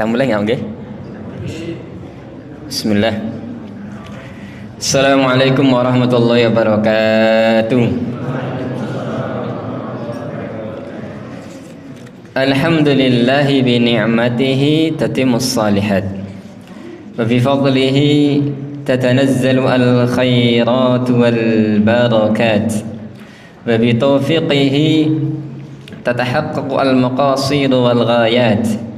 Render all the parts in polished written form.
Kita mulai nggak, oke? Bismillah. Assalamualaikum warahmatullahi wabarakatuh. Alhamdulillahi bi ni'matihi tatimmus salihat wa bi fadlihi tatanazzalu al khairat wal barakat wa bi tawfiqihi tatahaqqaqu al maqasid wal ghayat.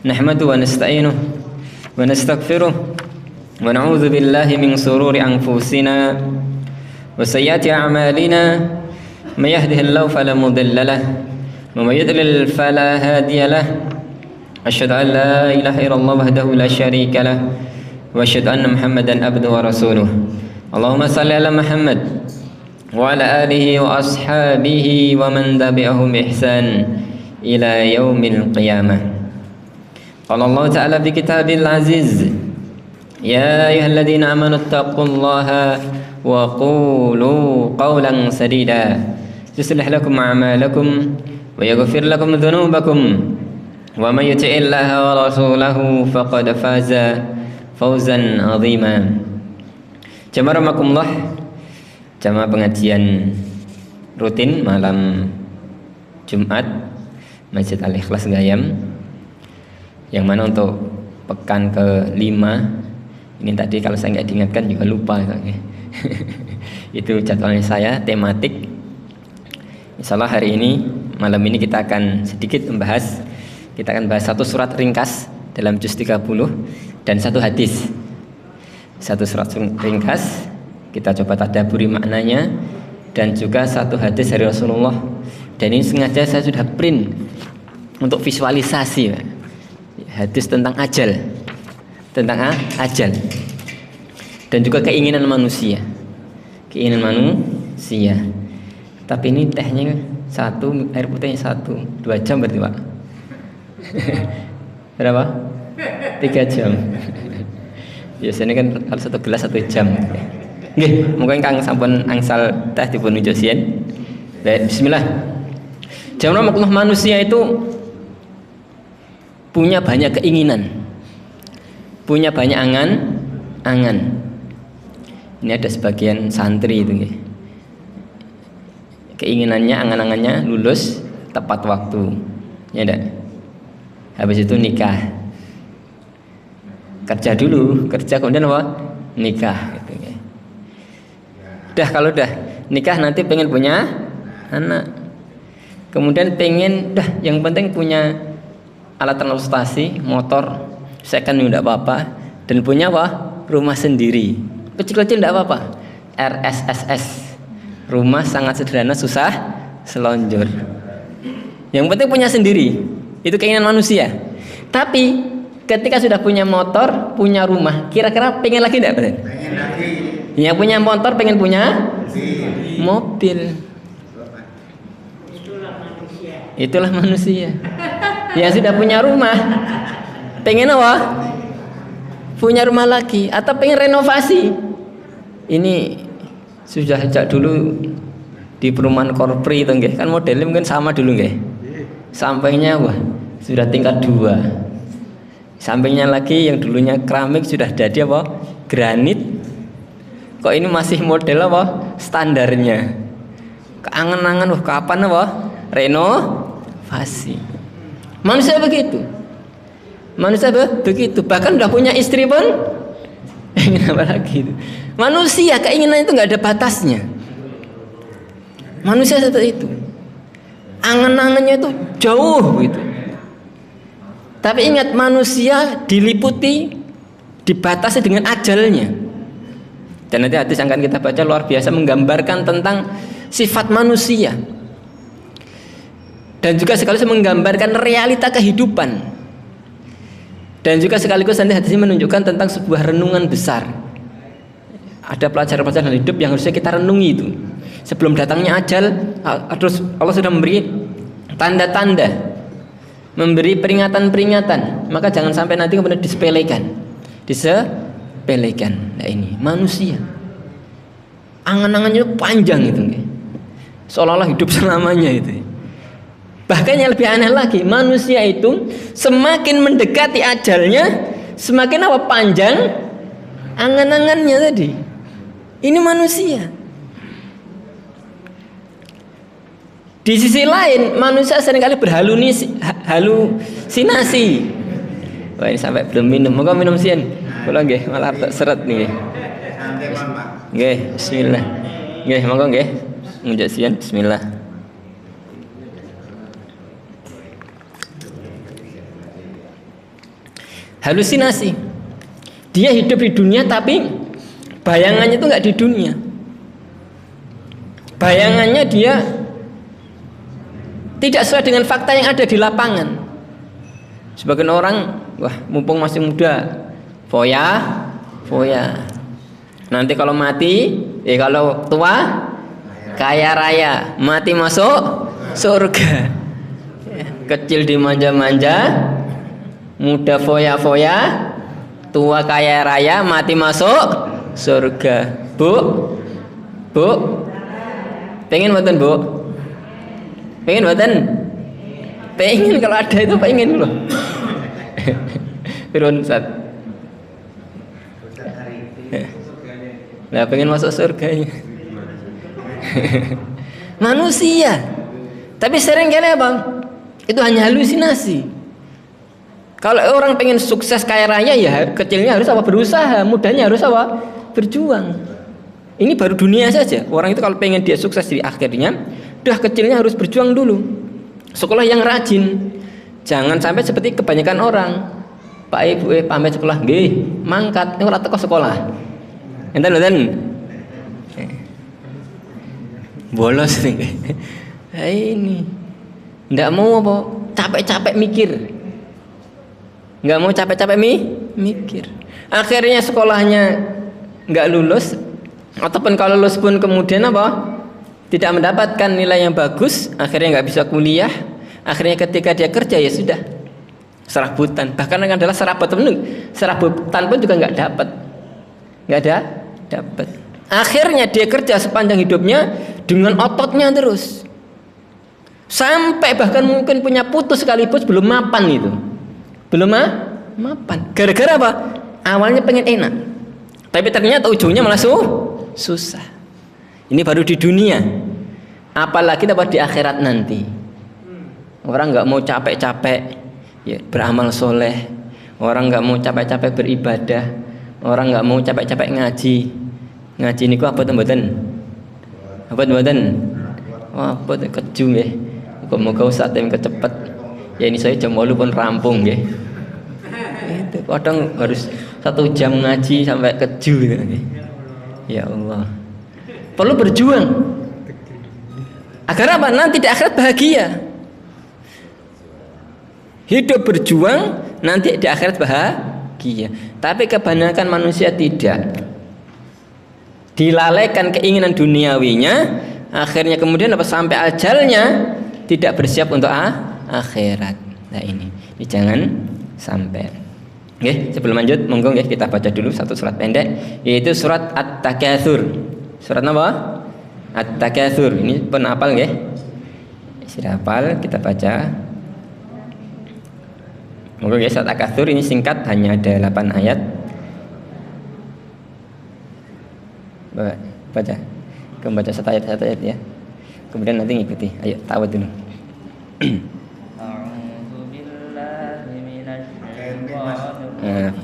Nahmadu wa nasta'inuh wa nastaghfiruh wa na'udzu billahi min sururi anfusina wa sayyiati a'malina may yahdihillahu fala mudilla lahu ومن يضلل فلا هادي له أشهد أن لا إله إلا الله وحده لا شريك له وأشهد أن محمدا عبده ورسوله اللهم صل على محمد وعلى آله وأصحابه ومن تبعهم بإحسان إلى يوم القيامة قال الله تعالى في كتابه العزيز يا أيها الذين آمنوا اتقوا الله وقولوا قولا سديدا يصلح لكم أعمالكم ويغفر لكم ذنوبكم ومن يطع الله ورسوله فقد فاز فوزا عظيما. Jamaah rahimakumullah, jamaah pengajian rutin malam Jumat Masjid Al-Ikhlas Gayam, yang mana untuk pekan ke-5 ini tadi kalau saya nggak diingatkan juga lupa itu jadwalnya saya tematik. Insyaallah hari ini malam ini kita akan sedikit membahas, kita akan bahas satu surat ringkas dalam juz 30 dan satu hadis. Satu surat ringkas kita coba tadabburi maknanya, dan juga satu hadis dari Rasulullah. Dan ini sengaja saya sudah print untuk visualisasi hadis tentang ajal, tentang ajal dan juga keinginan manusia. Tapi ini tehnya satu, air putihnya 1-2 jam berarti Pak. Berapa? 3 jam. Biasanya kan kalau 1 gelas 1 jam. Nggih, mungkin Kang sampun angsal teh dipun nujosien. Baik, bismillah. Jamaah makhluk manusia itu punya banyak keinginan. Punya banyak angan. Ini ada sebagian santri itu nggih. Keinginannya, angan-angannya lulus tepat waktu, ya enggak? Habis itu nikah, kerja dulu, kemudian apa? Nikah. Gitu. Kalau udah nikah nanti pengen punya anak, kemudian pengen, yang penting punya alat transportasi, motor, second enggak apa-apa, dan punya apa? Rumah sendiri, kecil-kecil enggak apa-apa, RSSS. Rumah sangat sederhana, susah selonjor. Yang penting punya sendiri. Itu keinginan manusia. Tapi ketika sudah punya motor, punya rumah, kira-kira pengen lagi enggak? Pengen lagi. Yang punya motor pengen punya mobil. Itulah manusia. Yang sudah punya rumah pengen apa? Punya rumah lagi, atau pengen renovasi. Ini sudah sejak dulu di perumahan korpri itu nggih, kan modelnya mungkin sama dulu nggih. Sampingnya sudah tingkat 2. Sampingnya lagi yang dulunya keramik sudah jadi apa? Granit. Kok ini masih model apa? Standarnya. Keangan-angan kapan apa? Renovasi. Manusia begitu. Bahkan udah punya istri pun ingin apa lagi itu. Manusia keinginan itu nggak ada batasnya. Manusia seperti itu. Angan-angannya itu jauh gitu. Tapi ingat, manusia dibatasi dengan ajalnya. Dan nanti hadis yang akan kita baca luar biasa menggambarkan tentang sifat manusia. Dan juga sekaligus menggambarkan realita kehidupan. Dan juga sekaligus nanti hadis ini menunjukkan tentang sebuah renungan besar. Ada pelajaran-pelajaran hidup yang harusnya kita renungi itu. Sebelum datangnya ajal, terus Allah sudah memberi tanda-tanda, memberi peringatan-peringatan. Maka jangan sampai nanti kemudian disepelekan. Nah ini manusia. Angan-angannya panjang itu, seolah-olah hidup selamanya itu. Bahkan yang lebih aneh lagi, manusia itu semakin mendekati ajalnya, semakin apa? Panjang angan-angannya tadi. Ini manusia. Di sisi lain, manusia seringkali berhalusinasi. Wah, ini sampai belum minum. Moga minum sian. Kula nggih, malah tak seret nih. Nggih, bismillah. Nggih, monggo nggih. Munjuk sian, bismillah. Halusinasi. Dia hidup di dunia tapi bayangannya itu nggak di dunia. Bayangannya dia tidak sesuai dengan fakta yang ada di lapangan. Sebagian orang, wah mumpung masih muda, foya. Nanti kalau mati, kalau tua, kaya raya, mati masuk surga. Kecil dimanja-manja, muda foya-foya, tua kaya raya, mati masuk surga. Bu, pengen mboten bu? Pengen mboten? Pengen, kalau ada itu pengen loh. Firun Ustaz. Nah, pengen masuk surga. Manusia. Tapi sering kali apa? Itu hanya halusinasi. Kalau orang pengen sukses kaya raya, ya kecilnya harus apa? Berusaha, mudanya harus apa? Berjuang. Ini baru dunia saja. Orang itu kalau pengen dia sukses di akhirnya, udah kecilnya harus berjuang dulu. Sekolah yang rajin. Jangan sampai seperti kebanyakan orang. Pak Ibu pamit sekolah, nggih, mangkat ora teko sekolah. Enten. Bolos nih. Ini ndak mau apa? Capek-capek mikir. Nggak mau capek-capek mikir. Akhirnya sekolahnya nggak lulus, ataupun kalau lulus pun kemudian apa? Tidak mendapatkan nilai yang bagus, akhirnya nggak bisa kuliah. Akhirnya ketika dia kerja ya sudah serabutan. Bahkan adalah serabutan pun juga nggak dapat. Akhirnya dia kerja sepanjang hidupnya dengan ototnya terus. Sampai bahkan mungkin punya putu sekalipun belum mapan itu. Belum mapan. Gara-gara apa? Awalnya pengen enak. Tapi ternyata ujungnya malah susah. Ini baru di dunia. Apalagi dapat di akhirat nanti. Orang nggak mau capek-capek ya, beramal soleh. Orang nggak mau capek-capek beribadah. Orang nggak mau capek-capek ngaji. Ngaji niku apa mboten? Apa mboten? Wah, apa keju nggih. Moga-moga usah tem kecepet. Ya ini saya jam 8 pun rampung nggih. Itu kadang harus 1 jam ngaji sampai keju gitu. Ya Allah. Perlu berjuang. Agar apa? Nanti di akhirat bahagia. Hidup berjuang, nanti di akhirat bahagia. Tapi kebanyakan manusia tidak. Dilalaikan keinginan duniawinya, akhirnya kemudian apa? Sampai ajalnya tidak bersiap untuk akhirat. Nah ini jangan sampai. Oke, sebelum lanjut, monggo ya kita baca dulu satu surat pendek, yaitu surat At-Takatsur. Surat apa? At-Takatsur. Ini pun hafal nggih? Sudah hafal, kita baca. Monggo ya, surat At-Takatsur ini singkat, hanya ada 8 ayat. Baca. Membaca satu ayat ya. Kemudian nanti ngikuti. Ayo, tawad dulu.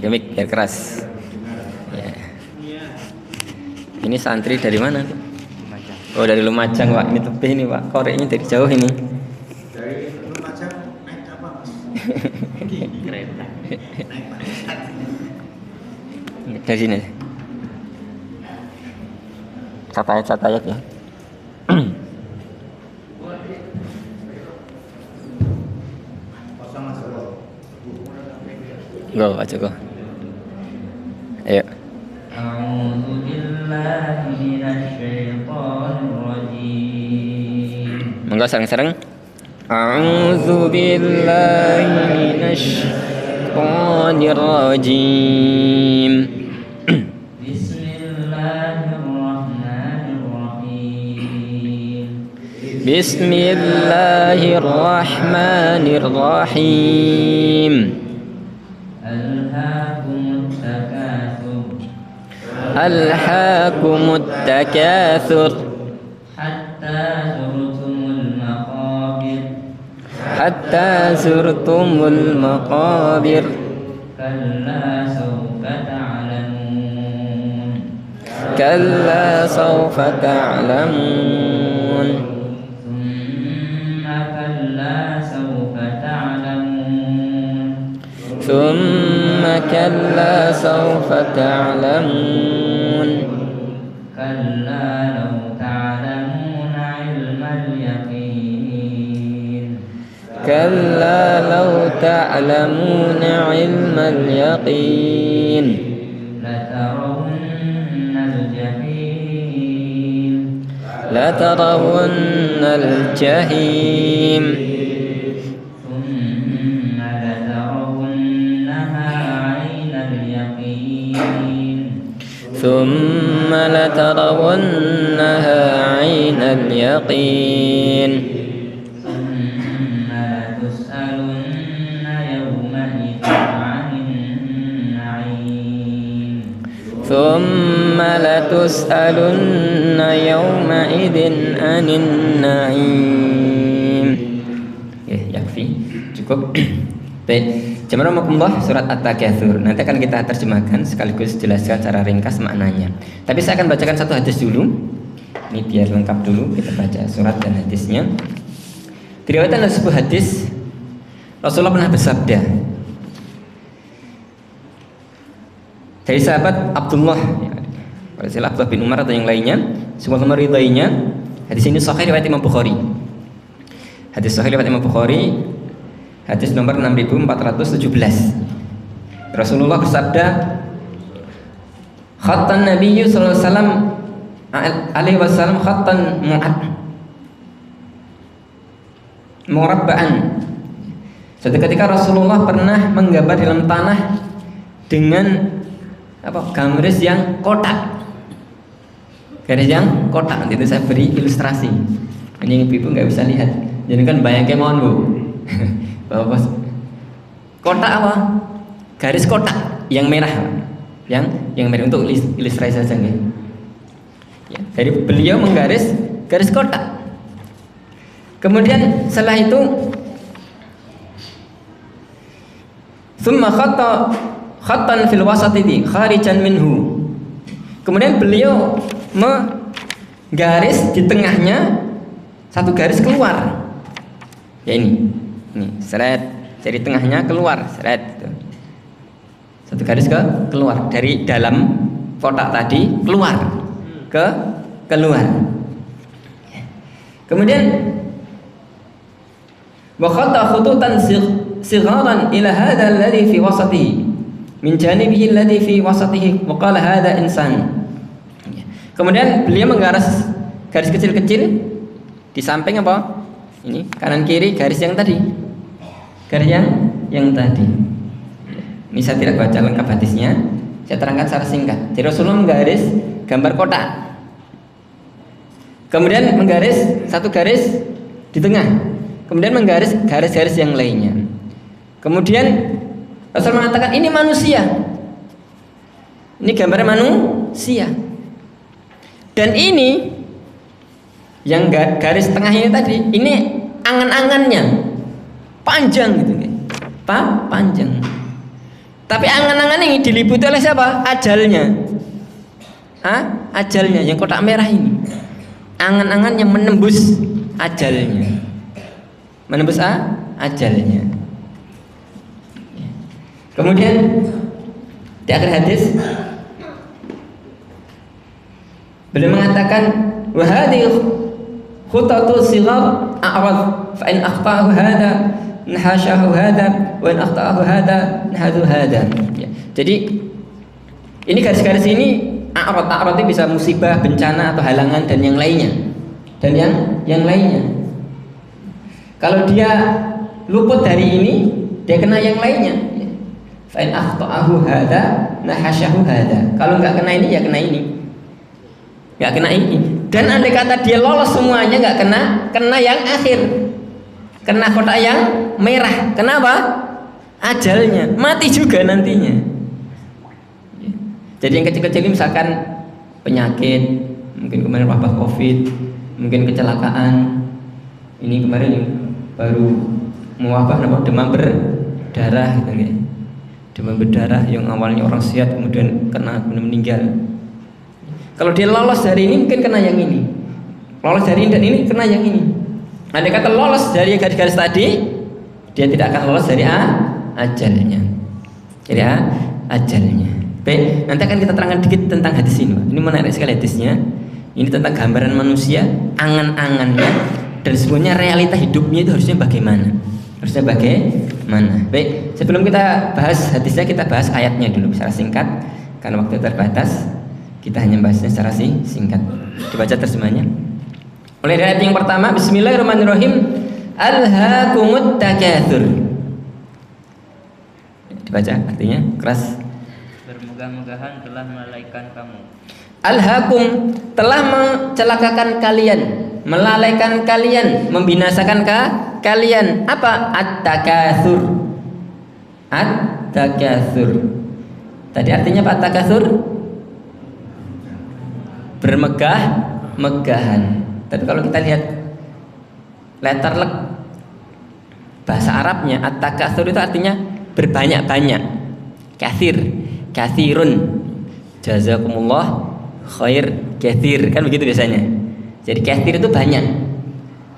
Gemik biar keras. Ya. Ini santri dari mana? Oh, dari Lumajang, Pak. Ini tebih ini, Pak. Koreknya dari jauh ini. Dari Lumajang naik apa, Mas? Kereta. Dari sini. Satu ayat ya. Go, aja go. Ayo. A'udzu billahi minasyaitonir rajim. Monggo sareng-sareng. A'udzu billahi minasyaitonir rajim. Bismillahirrahmanirrahim. Alhaakumut takatsur Alhaakumut takatsur hatta zurtumul maqabir hatta zurtumul maqabir kalla sawfa ta'lamun kalla sawfa ta'lamun thumma kalla sawfa ta'lamun thumma kalla sawfa ta'lamun kalla law ta'lamuna 'ilmal yaqin kalla law ta'lamuna 'ilmal yaqin latarawunnal jahim latarawunnal jahim thumma latarawunnaha 'ainal yaqin thumma latarawunnaha 'ainal yaqin ثم لتسألن يومئذ عن النعيم thumma latus'alunna yawma idzin 'anil na'im. Yakfi, cukup. Baik, Bismillahirrahmanirrahim, surat At-Takatsur. Nanti akan kita terjemahkan sekaligus jelaskan secara ringkas maknanya. Tapi saya akan bacakan satu hadis dulu. Ini biar lengkap dulu, kita baca surat dan hadisnya. Diriwayatkan dalam sebuah hadis, Rasulullah pernah bersabda dari sahabat Abdullah, Abdullah bin Umar atau yang lainnya, semoga meridainya. Hadis ini sahih riwayat Imam Bukhari. Hadis sahih riwayat Imam Bukhari, hadis nomor 6417. Rasulullah bersabda, khattan Nabiyyu sallallahu alaihi wasallam khattan murabba'an. Suatu ketika Rasulullah pernah menggambar dalam tanah dengan garis yang kotak. Garis yang kotak. Nanti itu saya beri ilustrasi. Ini ibu nggak bisa lihat. Jadi kan bayangkan mohon bu. Bapak kotak apa? Garis kotak yang merah. Yang merah untuk ilustrasi saja nih. Ya, dari beliau menggaris garis kotak. Kemudian setelah itu summa khattan fil wasati kharijan minhu. Kemudian beliau menggaris di tengahnya satu garis keluar. Ya ini seret dari tengahnya keluar, seret. Satu garis keluar dari dalam kotak tadi keluar keluar. Kemudian wa khatta khututan sigharan ila hadha alladhi fi wasatihi min janibihi alladhi fi wasatihi wa qala hadha insan. Kemudian beliau menggaris garis kecil-kecil di samping apa? Ini kanan kiri garis yang tadi. Garis yang tadi. Ini saya tidak baca lengkap hadisnya, saya terangkan secara singkat. Jadi Rasulullah menggaris gambar kotak. Kemudian menggaris satu garis di tengah. Kemudian menggaris garis-garis yang lainnya. Kemudian Rasul mengatakan ini manusia. Ini gambar manusia. Dan ini yang garis tengah ini tadi, ini angan-angannya panjang gitu, panjang. Tapi angan-angan ini diliputi oleh siapa? Ajalnya. Ajalnya yang kotak merah ini. Angan-angan yang menembus ajalnya. Menembus ajalnya. Kemudian di akhir hadis beliau mengatakan wa hadhihi khutatu sighar a'rad fa in akhta'ahu hadha nahashahu hadha wa in akhta'ahu hadha nahadu hadha. Jadi ini garis-garis ini a'rad itu bisa musibah, bencana atau halangan dan yang lainnya. Dan yang lainnya. Kalau dia luput dari ini, dia kena yang lainnya. Fa in akhta'ahu hadha nahashahu hadha. Kalau enggak kena ini ya kena ini. Enggak kena ini. Dan andai kata dia lolos semuanya nggak kena yang akhir, kena kotak yang merah. Kenapa? Ajalnya mati juga nantinya. Jadi yang kecil-kecil ini misalkan penyakit, mungkin kemarin wabah COVID, mungkin kecelakaan. Ini kemarin yang baru mewabah demam berdarah gitu ya. Demam berdarah yang awalnya orang sehat kemudian meninggal. Kalau dia lolos dari ini mungkin kena yang ini, lolos dari ini dan ini kena yang ini. Andai kata lolos dari garis-garis tadi, dia tidak akan lolos dari ajalnya. Jadi ajalnya. Baik, nanti akan kita terangkan dikit tentang hadis ini. Ini menarik sekali hadisnya. Ini tentang gambaran manusia, angan-angannya, dan sebenarnya realita hidupnya itu harusnya bagaimana? Harusnya bagaimana? Baik, sebelum kita bahas hadisnya, kita bahas ayatnya dulu secara singkat. Karena waktu terbatas, kita hanya bahasnya secara singkat. Dibaca terjemahnya. Mulai dari ayat yang pertama, Bismillahirrahmanirrahim. Alhaakumut takatsur. Dibaca artinya keras. Bermegah-megahan telah melalaikan kamu. Alhaakum, telah mencelakakan kalian, melalaikan kalian, membinasakan kalian. Apa? At-takatsur. At-takatsur. Tadi artinya apa at-takatsur? Bermegah-megahan. Tapi kalau kita lihat letter lek bahasa Arabnya, at-takatsur itu artinya berbanyak-banyak. Katsir, katsirun. Jazakumullah khair, katsir, kan begitu biasanya. Jadi katsir itu banyak.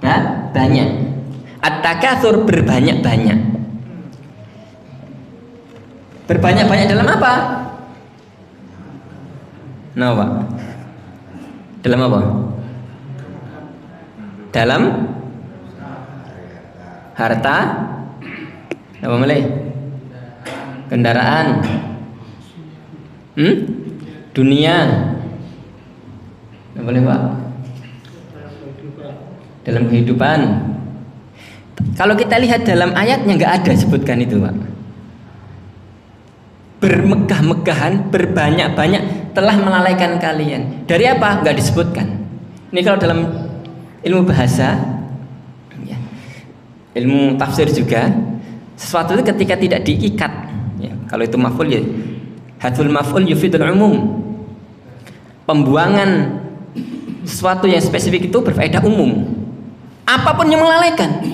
Nah, banyak. At-takatsur berbanyak-banyak. Berbanyak-banyak dalam apa? Nah, Pak. Dalam apa? Dalam harta. Apa mulai? Kendaraan. Dunia. Apa boleh, Pak? Dalam kehidupan. Kalau kita lihat dalam ayatnya nggak ada sebutkan itu, Pak. Bermegah-megahan, berbanyak-banyak telah melalaikan kalian. Dari apa? Nggak disebutkan. Ini kalau dalam ilmu bahasa, ya, ilmu tafsir juga, sesuatu itu ketika tidak diikat. Ya, kalau itu maf'ul ya, hadful maf'ul yufidul umum. Pembuangan sesuatu yang spesifik itu berfaedah umum. Apapun yang melalaikan,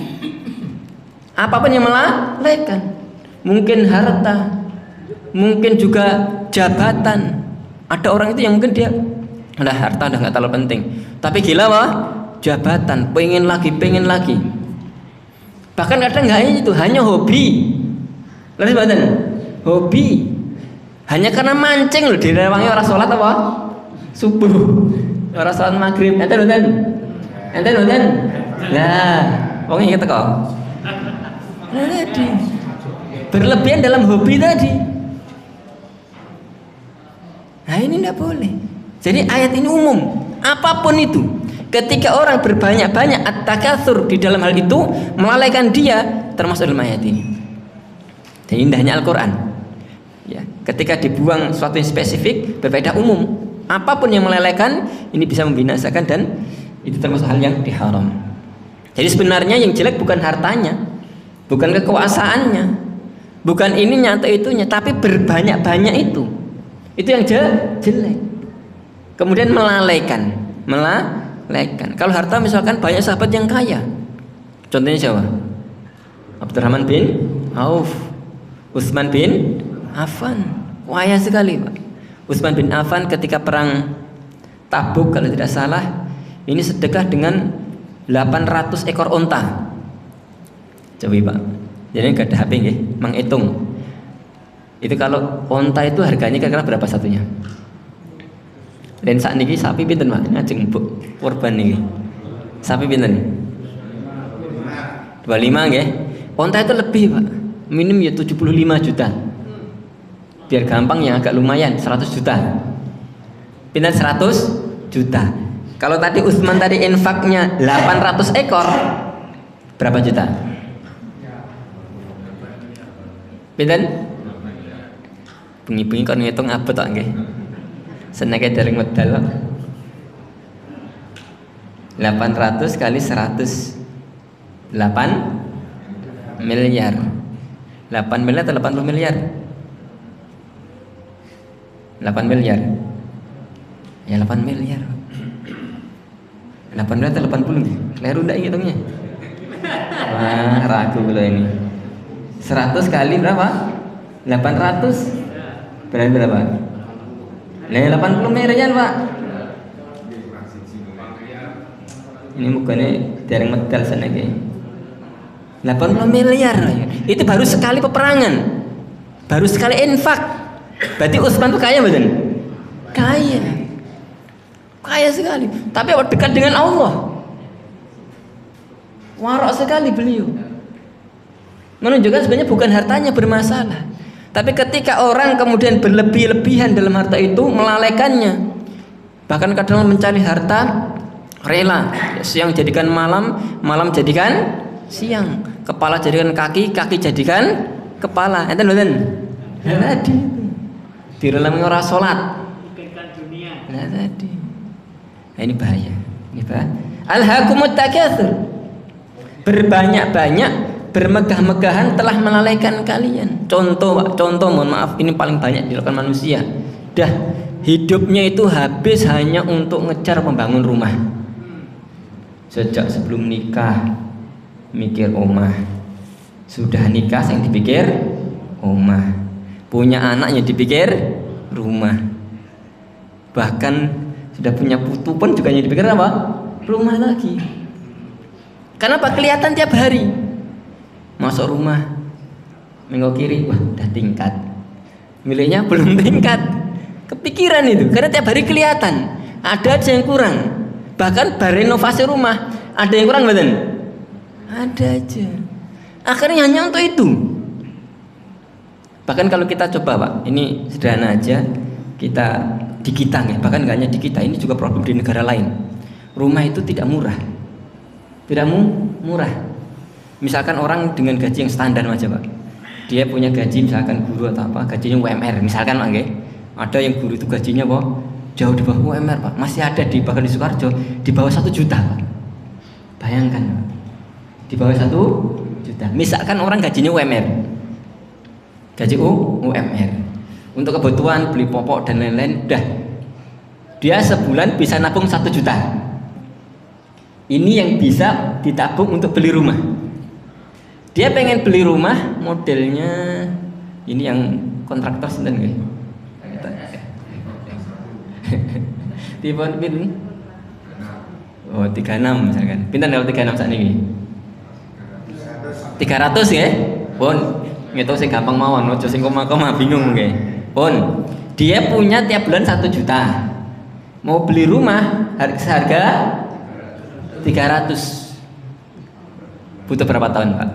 apapun yang melalaikan, mungkin harta, mungkin juga jabatan. Ada orang itu yang mungkin dia udah harta udah nggak terlalu penting, tapi gila wah jabatan, pengen lagi. Bahkan kadang nggak itu, hanya hobi. Lalu badan hobi, hanya karena mancing loh, direwangi orang sholat apa subuh, orang sholat maghrib, enten. Nah, pokoknya kita kok. Nah, tadi berlebihan dalam hobi tadi. Nah, ini tidak boleh. Jadi ayat ini umum. Apapun itu, ketika orang berbanyak-banyak at-takatsur di dalam hal itu melalaikan dia, termasuk dalam ayat ini. Dan indahnya Al-Quran. Ya, ketika dibuang suatu yang spesifik berfaedah umum. Apapun yang melalaikan ini bisa membinasakan dan itu termasuk hal yang diharam. Jadi sebenarnya yang jelek bukan hartanya, bukan kekuasaannya, bukan ininya atau itunya, tapi berbanyak-banyak itu yang jelek. Kemudian melalaikan. Kalau harta misalkan banyak sahabat yang kaya, contohnya siapa? Abdurrahman bin Auf, Utsman bin Affan, kaya sekali, Pak. Utsman bin Affan ketika perang Tabuk kalau tidak salah, ini sedekah dengan 800 ekor onta. Coba, Pak. Jadi enggak ada HP nggih, manghitung. Itu kalau onta itu harganya kira-kira berapa satunya? Dan saat niki sapi pinten, Pak? Ngajeng kurban niki. Sapi pinten? 25 nggih. Onta itu lebih, Pak. Minim ya 75 juta. Biar gampang yang agak lumayan 100 juta. Pinten 100 juta. Kalau tadi Utsman tadi infaknya 800 ekor, berapa juta? Pinten? Bengi-bengi kon ngitung abot tok nggih. Senenge dereng medal kok. 800 kali 100 8 miliar. 8 miliar atau 80 miliar? 8 miliar. Ya 8 miliar. 8 miliar atau 80 nih? Kleru ndak hitungnya? Wah, ragu kalau ini. 100 kali berapa? 800 berarti berapa? Nah, 80 miliar, Pak. Ini mukanya jarang medal sana kayak 80 miliar. Itu baru sekali peperangan, baru sekali infak. Berarti Utsman tuh kaya betul? Kaya sekali. Tapi dekat dengan Allah, warok sekali beliau. Menunjukkan sebenarnya bukan hartanya bermasalah, tapi ketika orang kemudian berlebih-lebihan dalam harta itu, melalaikannya, bahkan kadang mencari harta rela, siang jadikan malam, malam jadikan siang, kepala jadikan kaki, kaki jadikan kepala. Enten mboten? Tadi direlami ora salat. Nah tadi. Nah, ini bahaya. Ini bahaya. Alhaakumut takatsur. Berbanyak-banyak, bermegah-megahan telah melalaikan kalian. Contoh, mohon maaf, ini paling banyak dilakukan manusia. Dah hidupnya itu habis hanya untuk ngejar membangun rumah. Sejak sebelum nikah mikir omah, sudah nikah yang dipikir omah, punya anak yang dipikir rumah, bahkan sudah punya putu pun juga yang dipikir apa? Rumah lagi. Karena apa? Kelihatan tiap hari masuk rumah, minggu kiri, wah udah tingkat, miliknya belum tingkat, kepikiran itu karena tiap hari kelihatan ada aja yang kurang. Bahkan berenovasi rumah ada yang kurang betul? Ada aja. Akhirnya hanya untuk itu. Bahkan kalau kita coba Pak, ini sederhana aja, kita di kita ya, bahkan nggak hanya di kita, ini juga problem di negara lain. Rumah itu tidak murah, tidak murah. Misalkan orang dengan gaji yang standar aja Pak, dia punya gaji misalkan guru atau apa, gajinya UMR misalkan Pak, ada yang guru itu gajinya Pak jauh di bawah UMR Pak, masih ada di bahkan di Sukoharjo di bawah 1 juta Pak. Bayangkan Pak, di bawah 1 juta. Misalkan orang gajinya UMR, gaji UMR, untuk kebutuhan beli popok dan lain-lain, dah dia sebulan bisa nabung 1 juta. Ini yang bisa ditabung untuk beli rumah. Dia pengen beli rumah modelnya ini yang kontraktor sendiri. Tipe pilih. Oh 36 misalkan. Pinten kalau 36 saat ini? 300 ya. Pun ngitung sing gampang mawon, ojo sing koma-koma bingung nggih. Pun dia punya tiap bulan 1 juta. Mau beli rumah harga 300. Butuh berapa tahun, Pak?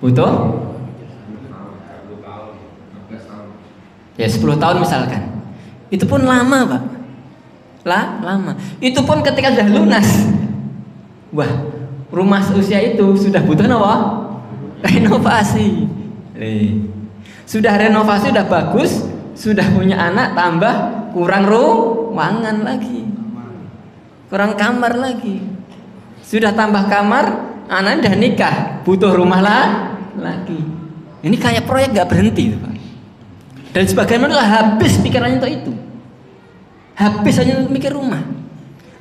Butuh? Ya 10 tahun misalkan. Itu pun lama Pak. Lama. Itu pun ketika sudah lunas, wah rumah seusia itu sudah butuh apa? Renovasi. Sudah renovasi, sudah bagus, sudah punya anak, tambah kurang ruangan lagi, kurang kamar lagi. Sudah tambah kamar, anak udah nikah, butuh rumah lagi. Ini kayak proyek nggak berhenti Pak. Dan sebagaimana lah habis pikirannya untuk itu, habis hanya untuk mikir rumah,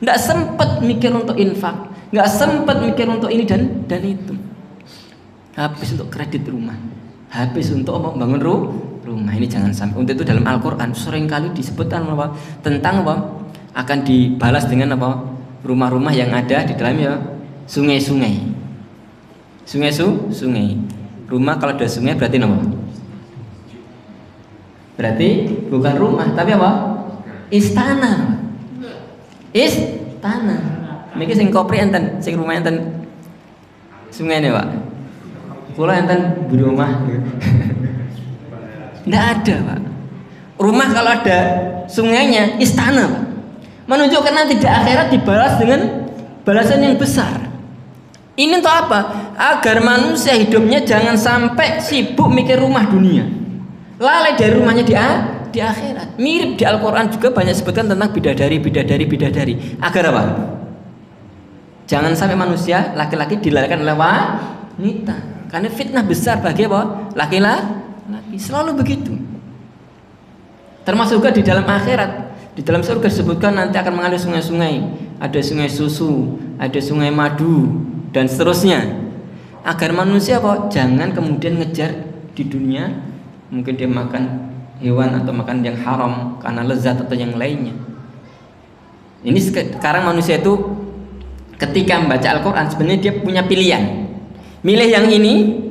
nggak sempat mikir untuk infak, nggak sempat mikir untuk ini dan itu, habis untuk kredit rumah, habis untuk membangun rumah. Ini jangan sampai. Untuk itu dalam Al-Quran sering kali disebutkan apa? Tentang apa? Akan dibalas dengan apa? Rumah-rumah yang ada di dalamnya sungai-sungai. Sungai. Rumah kalau ada sungai berarti apa? Berarti bukan rumah, tapi apa? Istana. Niki sing kopri enten, sing rumah enten sungai nih Pak. Kula enten di rumah. Nggak ada Pak. Rumah kalau ada sungainya istana Pak. Menunjukkan nanti di akhirat dibalas dengan balasan yang besar. Ini untuk apa? Agar manusia hidupnya jangan sampai sibuk mikir rumah dunia, lalai dari rumahnya di akhirat. Mirip di Al-Quran juga banyak sebutkan tentang bidadari. Agar apa? Jangan sampai manusia laki-laki dilahirkan oleh wanita. Karena fitnah besar bagi apa? Laki-laki. Selalu begitu. Termasuk juga di dalam akhirat. Di dalam surga disebutkan nanti akan mengalir sungai-sungai. Ada sungai susu, ada sungai madu, dan seterusnya. Agar manusia apa? Jangan kemudian ngejar di dunia. Mungkin dia makan hewan atau makan yang haram karena lezat atau yang lainnya. Ini sekarang manusia itu ketika membaca Al-Quran sebenarnya dia punya pilihan. Milih yang ini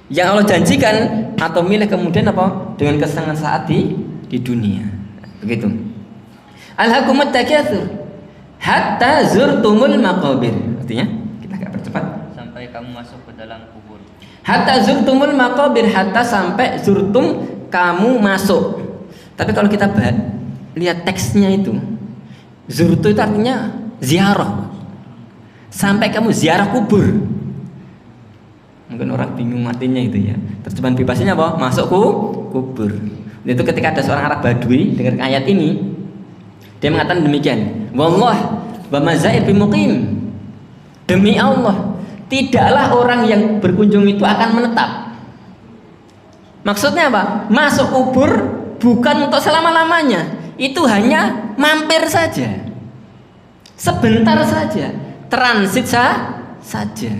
yang Allah janjikan, atau milih kemudian apa? Dengan kesenangan saat di dunia. Begitu. Alhaakumut takatsur hatta zurtumul maqabir. Artinya kita agak percepat. Sampai kamu masuk ke dalam kubur. Hatta zurtumul maqabir, hatta sampai zurtum kamu masuk. Tapi kalau kita lihat teksnya itu, zurtu itu artinya ziarah. Sampai kamu ziarah kubur. Mungkin orang bingung artinya itu ya. Terjemahan bebasnya apa? Masuk kubur. Itu ketika ada seorang Arab Badui dengar ayat ini, dia mengatakan demikian. Wallah wa mazair bimuqim. Demi Allah, tidaklah orang yang berkunjung itu akan menetap. Maksudnya apa? Masuk kubur bukan untuk selama-lamanya. Itu hanya mampir saja. Sebentar saja. Transit saja.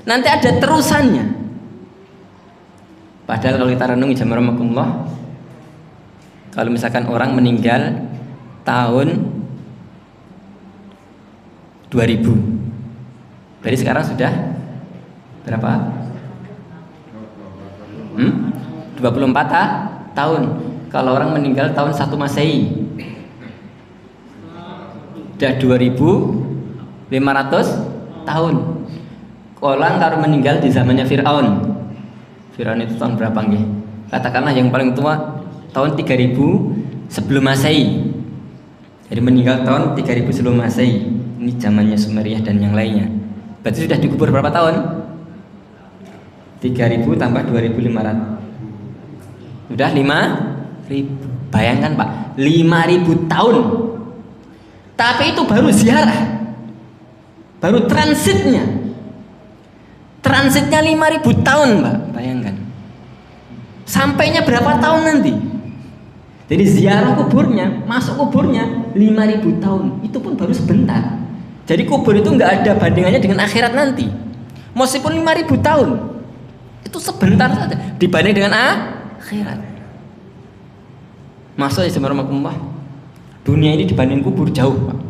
Nanti ada terusannya. Padahal kalau kita renungi jamarakumullah, kalau misalkan orang meninggal tahun 2000, berarti sekarang sudah berapa? 24 tahun. Kalau orang meninggal tahun 1 Masehi, sudah 2500 tahun. Orang kalau meninggal di zamannya Fir'aun. Fir'aun itu tahun berapa nggih? Katakanlah yang paling tua tahun 3000 sebelum Masehi. Jadi meninggal tahun 3000 sebelum Masehi. Ini zamannya Sumeriah dan yang lainnya. Berarti sudah dikubur berapa tahun? 3000 tambah 2500. Sudah 5000. Bayangkan Pak, 5000 tahun. Tapi itu baru ziarah. Baru transitnya. Transitnya 5000 tahun, Mbak. Bayangkan. Sampainya berapa tahun nanti? Jadi ziarah kuburnya, masuk kuburnya 5000 tahun. Itu pun baru sebentar. Jadi kubur itu nggak ada bandingannya dengan akhirat nanti. Meskipun 5000 tahun, itu sebentar saja dibanding dengan akhirat. Masuk ya subhanallah. Dunia ini dibanding kubur jauh, Pak.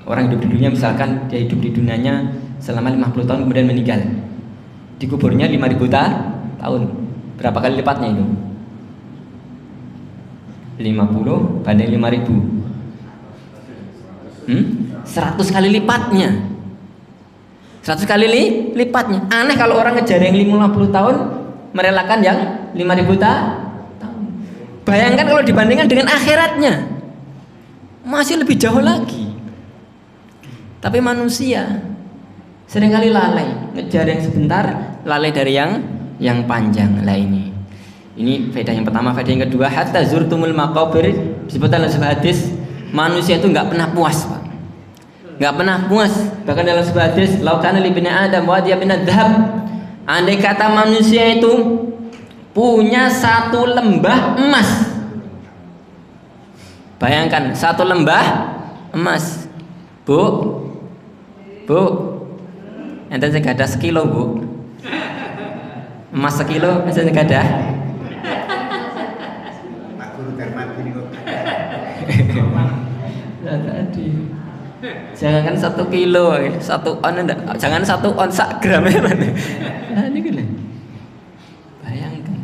Orang hidup di dunia, misalkan dia hidup di dunianya selama 50 tahun kemudian meninggal. Di kuburnya 5000 tahun. Berapa kali lipatnya itu? 50 banding 5000. 100 kali lipatnya. 100 kali lipatnya. Aneh kalau orang ngejar yang 50 tahun merelakan yang 5000 tahun. Bayangkan kalau dibandingkan dengan akhiratnya, masih lebih jauh lagi. Tapi manusia seringkali lalai, ngejar yang sebentar, lalai dari yang panjang. Lah ini faedah yang pertama. Faedah yang kedua, hatta zurtumul maqabir, disebutkan dalam sebuah hadis, manusia itu nggak pernah puas, Pak. Nggak pernah puas. Bahkan dalam sebuah hadis, lau kana li bani adam wadiya min adh-dhahab, andai kata manusia itu punya satu lembah emas. Bayangkan satu lembah emas. Bu, enten sing gadah sekilo, Bu. Emas sekilo, enten sing gadah. Pak Guru Darmati niku. Tadi. Jangan 1 kilo, 1 on enggak. Jangan 1 on sak gram ya. Nah, ini gini. Bayangkan.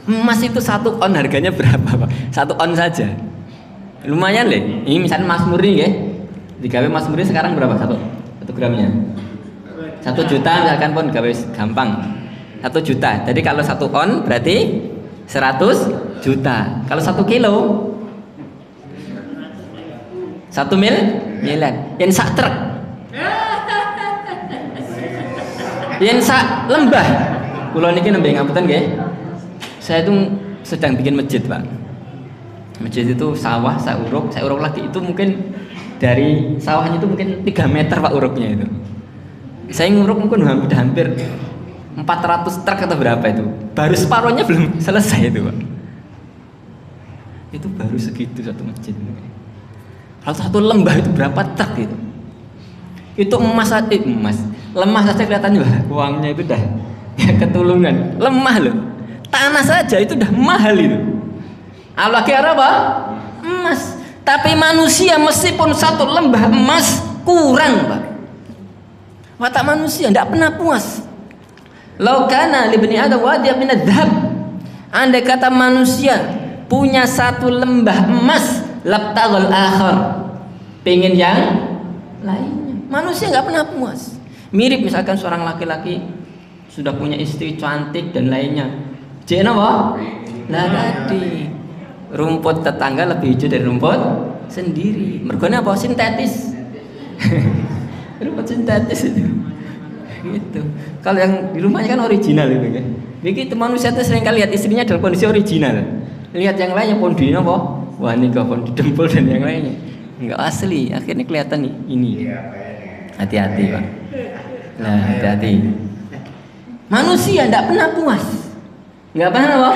Emas itu 1 on harganya berapa, Pak? 1 on saja. Lumayan deh. Ini misalnya emas murni ya. Digawe emas murni sekarang berapa 1 gramnya? 1 juta misalkan pun gawe gampang. 1 juta. Jadi kalau 1 on berarti 100 juta. Kalau 1 kilo 1 miliar. Yang sak truk. Yang sak lembah. Kula niki nembe ngapunten nggih. Saya itu sedang bikin masjid, Pak. Masjid itu sawah, saya uruk lagi itu mungkin dari sawahnya itu mungkin 3 meter Pak uruknya itu. Saya nguruk mungkin hampir 400 truk atau berapa itu. Baru separuhnya belum selesai itu, Pak. Itu baru segitu satu masjid. Kalau satu lembah itu berapa truk itu? Itu emas, lemah saja kelihatannya uangnya itu dah ya ketulungan, lemah loh. Tanah saja itu udah mahal itu. Allah kira apa? Emas. Tapi manusia meskipun satu lembah emas kurang, Pak. Watak manusia tidak pernah puas. Lau kana li bani adam wadiyan min adh-dhahab. Andai kata manusia punya satu lembah emas, labtaghal akhar. Pengen yang lainnya. Manusia nggak pernah puas. Mirip misalkan seorang laki-laki sudah punya istri cantik dan lainnya. Jena apa? Lagadi. Rumput tetangga lebih hijau dari rumput sendiri. Mergone apa? Sintetis. Rumput sintetis itu. Gitu. Kalau yang di rumahnya kan original itu kan. Begitu manusia itu sering kali lihat istrinya dalam kondisi original. Lihat yang lainnya pondino apa? Wah ini kok pondi dempul dan yang lainnya. Enggak asli. Akhirnya kelihatan nih ini. Hati-hati, Pak. Nah, hati-hati. Manusia tidak pernah puas. Enggak pernah apa?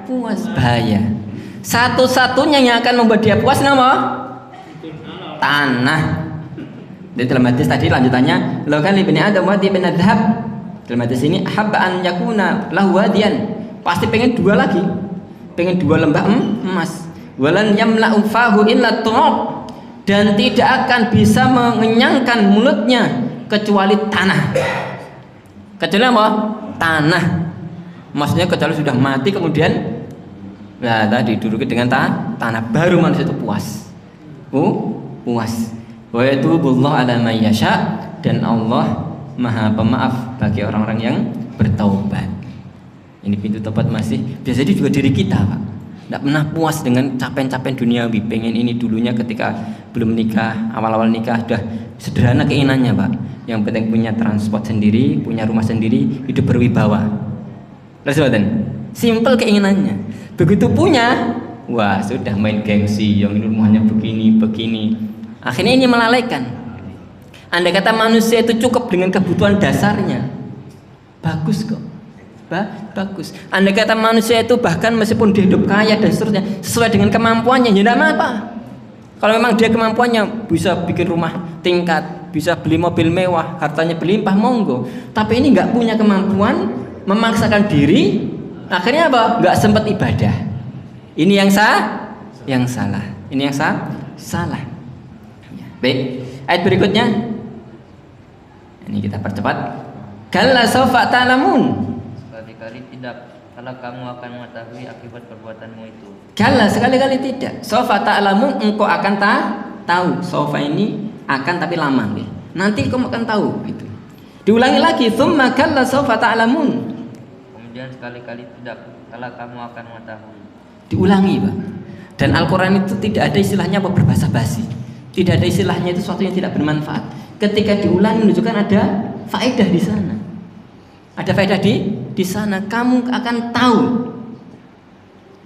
Puas, bahaya. Satu-satunya yang akan membuat dia puas nama tanah. Di dalam hadis tadi lanjutannya, "Lau kan ibni Adam wadi bin adhab." Dalam hadis ini, "Habba an yakuna lahu wadiyan." Pasti pengen 2 lagi. Pengen 2 lembah emas. Walan yamla'u fahu illa turab. Dan tidak akan bisa mengenyangkan mulutnya kecuali tanah. Kecuali apa? Tanah. Maksudnya kecuali sudah mati kemudian nah tadi diduduki dengan tanah baru manusia itu puas. Puas. Wa yatubullah ala may yasha, dan Allah Maha Pemaaf bagi orang-orang yang bertaubat. Ini pintu tobat masih biasanya juga diri kita, Pak. Tidak pernah puas dengan capaian-capaian duniawi. Pengen ini dulunya ketika belum nikah, awal-awal nikah sudah sederhana keinginannya, Pak. Yang penting punya transport sendiri, punya rumah sendiri, hidup berwibawa. Rasulullah, simple keinginannya. Begitu punya, wah sudah main gengsi, yang ini rumahnya begini. Akhirnya ini melalaikan. Andai kata manusia itu cukup dengan kebutuhan dasarnya, bagus kok. Bagus. Andai kata manusia itu bahkan meskipun dia hidup kaya dan seterusnya sesuai dengan kemampuannya, ya tidak apa-apa. Kalau memang dia kemampuannya bisa bikin rumah tingkat, bisa beli mobil mewah, hartanya berlimpah, monggo. Tapi ini nggak punya kemampuan, memaksakan diri, akhirnya apa? Nggak sempat ibadah. Ini yang salah. Ini yang salah. Baik, ayat berikutnya. Ini kita percepat. Kalla sawfa ta'lamun. Sekali-kali tidak, kalau kamu akan mengetahui akibat perbuatanmu itu. Kalla, sekali-kali tidak. Sawfa ta'lamun, engkau akan tahu. Sawfa ini akan tapi lama. Nanti kamu akan tahu. Gitu. Diulangi lagi. Tsumma kalla sawfa ta'lamun. Kemudian sekali-kali tidak, kalau kamu akan mengetahui. Diulangi, Pak. Dan Al-Quran itu tidak ada istilahnya apa berbahasa basi. Tidak ada istilahnya itu sesuatu yang tidak bermanfaat. Ketika diulangi menunjukkan ada faedah di sana. Ada faedah di sana. Kamu akan tahu.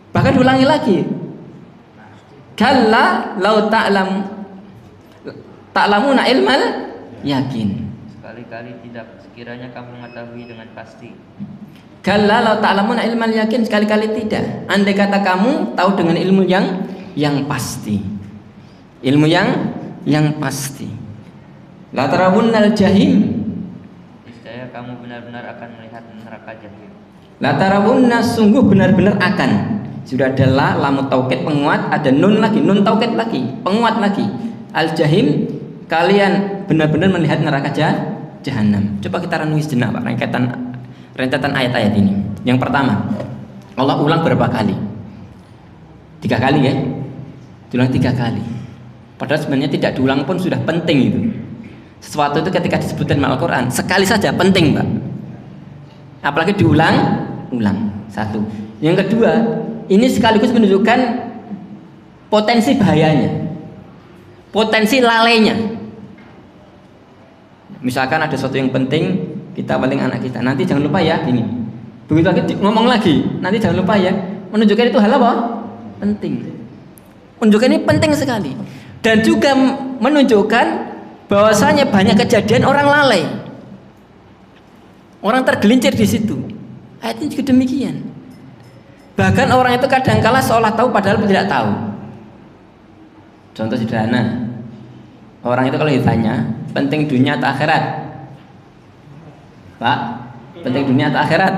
Bahkan diulangi lagi. Kalla lau ta'lamuna ilmal yakin. Sekali-kali tidak, sekiranya kamu mengetahui dengan pasti. Kalla lau ta'lamuna ilmal yakin, sekali-kali tidak. Andai kata kamu tahu dengan ilmu yang pasti. Ilmu yang pasti. La tarawunnal jahim. Niscaya kamu benar-benar akan melihat neraka jahim. La tarawunna, sungguh benar-benar akan. Sudah ada la, lam taukid penguat, ada nun lagi, nun taukid lagi, penguat lagi. Al jahim, kalian benar-benar melihat neraka jahanam. Coba kita renungi sejenak, Pak, rentetan ayat-ayat ini. Yang pertama, Allah ulang berapa kali? 3 kali ya. Diulang 3 kali. Padahal sebenarnya tidak diulang pun sudah penting itu. Sesuatu itu ketika disebutkan dalam Al-Quran sekali saja penting, Pak. Apalagi diulang. Satu. Yang kedua, ini sekaligus menunjukkan potensi bahayanya, potensi lalainya. Misalkan ada sesuatu yang penting, kita paling anak kita, nanti jangan lupa ya ini. Begitu lagi ngomong lagi, nanti jangan lupa ya. Menunjukkan itu hal apa? Penting. Menunjukkan ini penting sekali. Dan juga menunjukkan bahwasanya banyak kejadian orang lalai. Orang tergelincir di situ. Ayatnya juga demikian. Bahkan orang itu kadangkala seolah tahu padahal tidak tahu. Contoh sederhana. Orang itu kalau ditanya, penting dunia atau akhirat? Pak, penting dunia atau akhirat?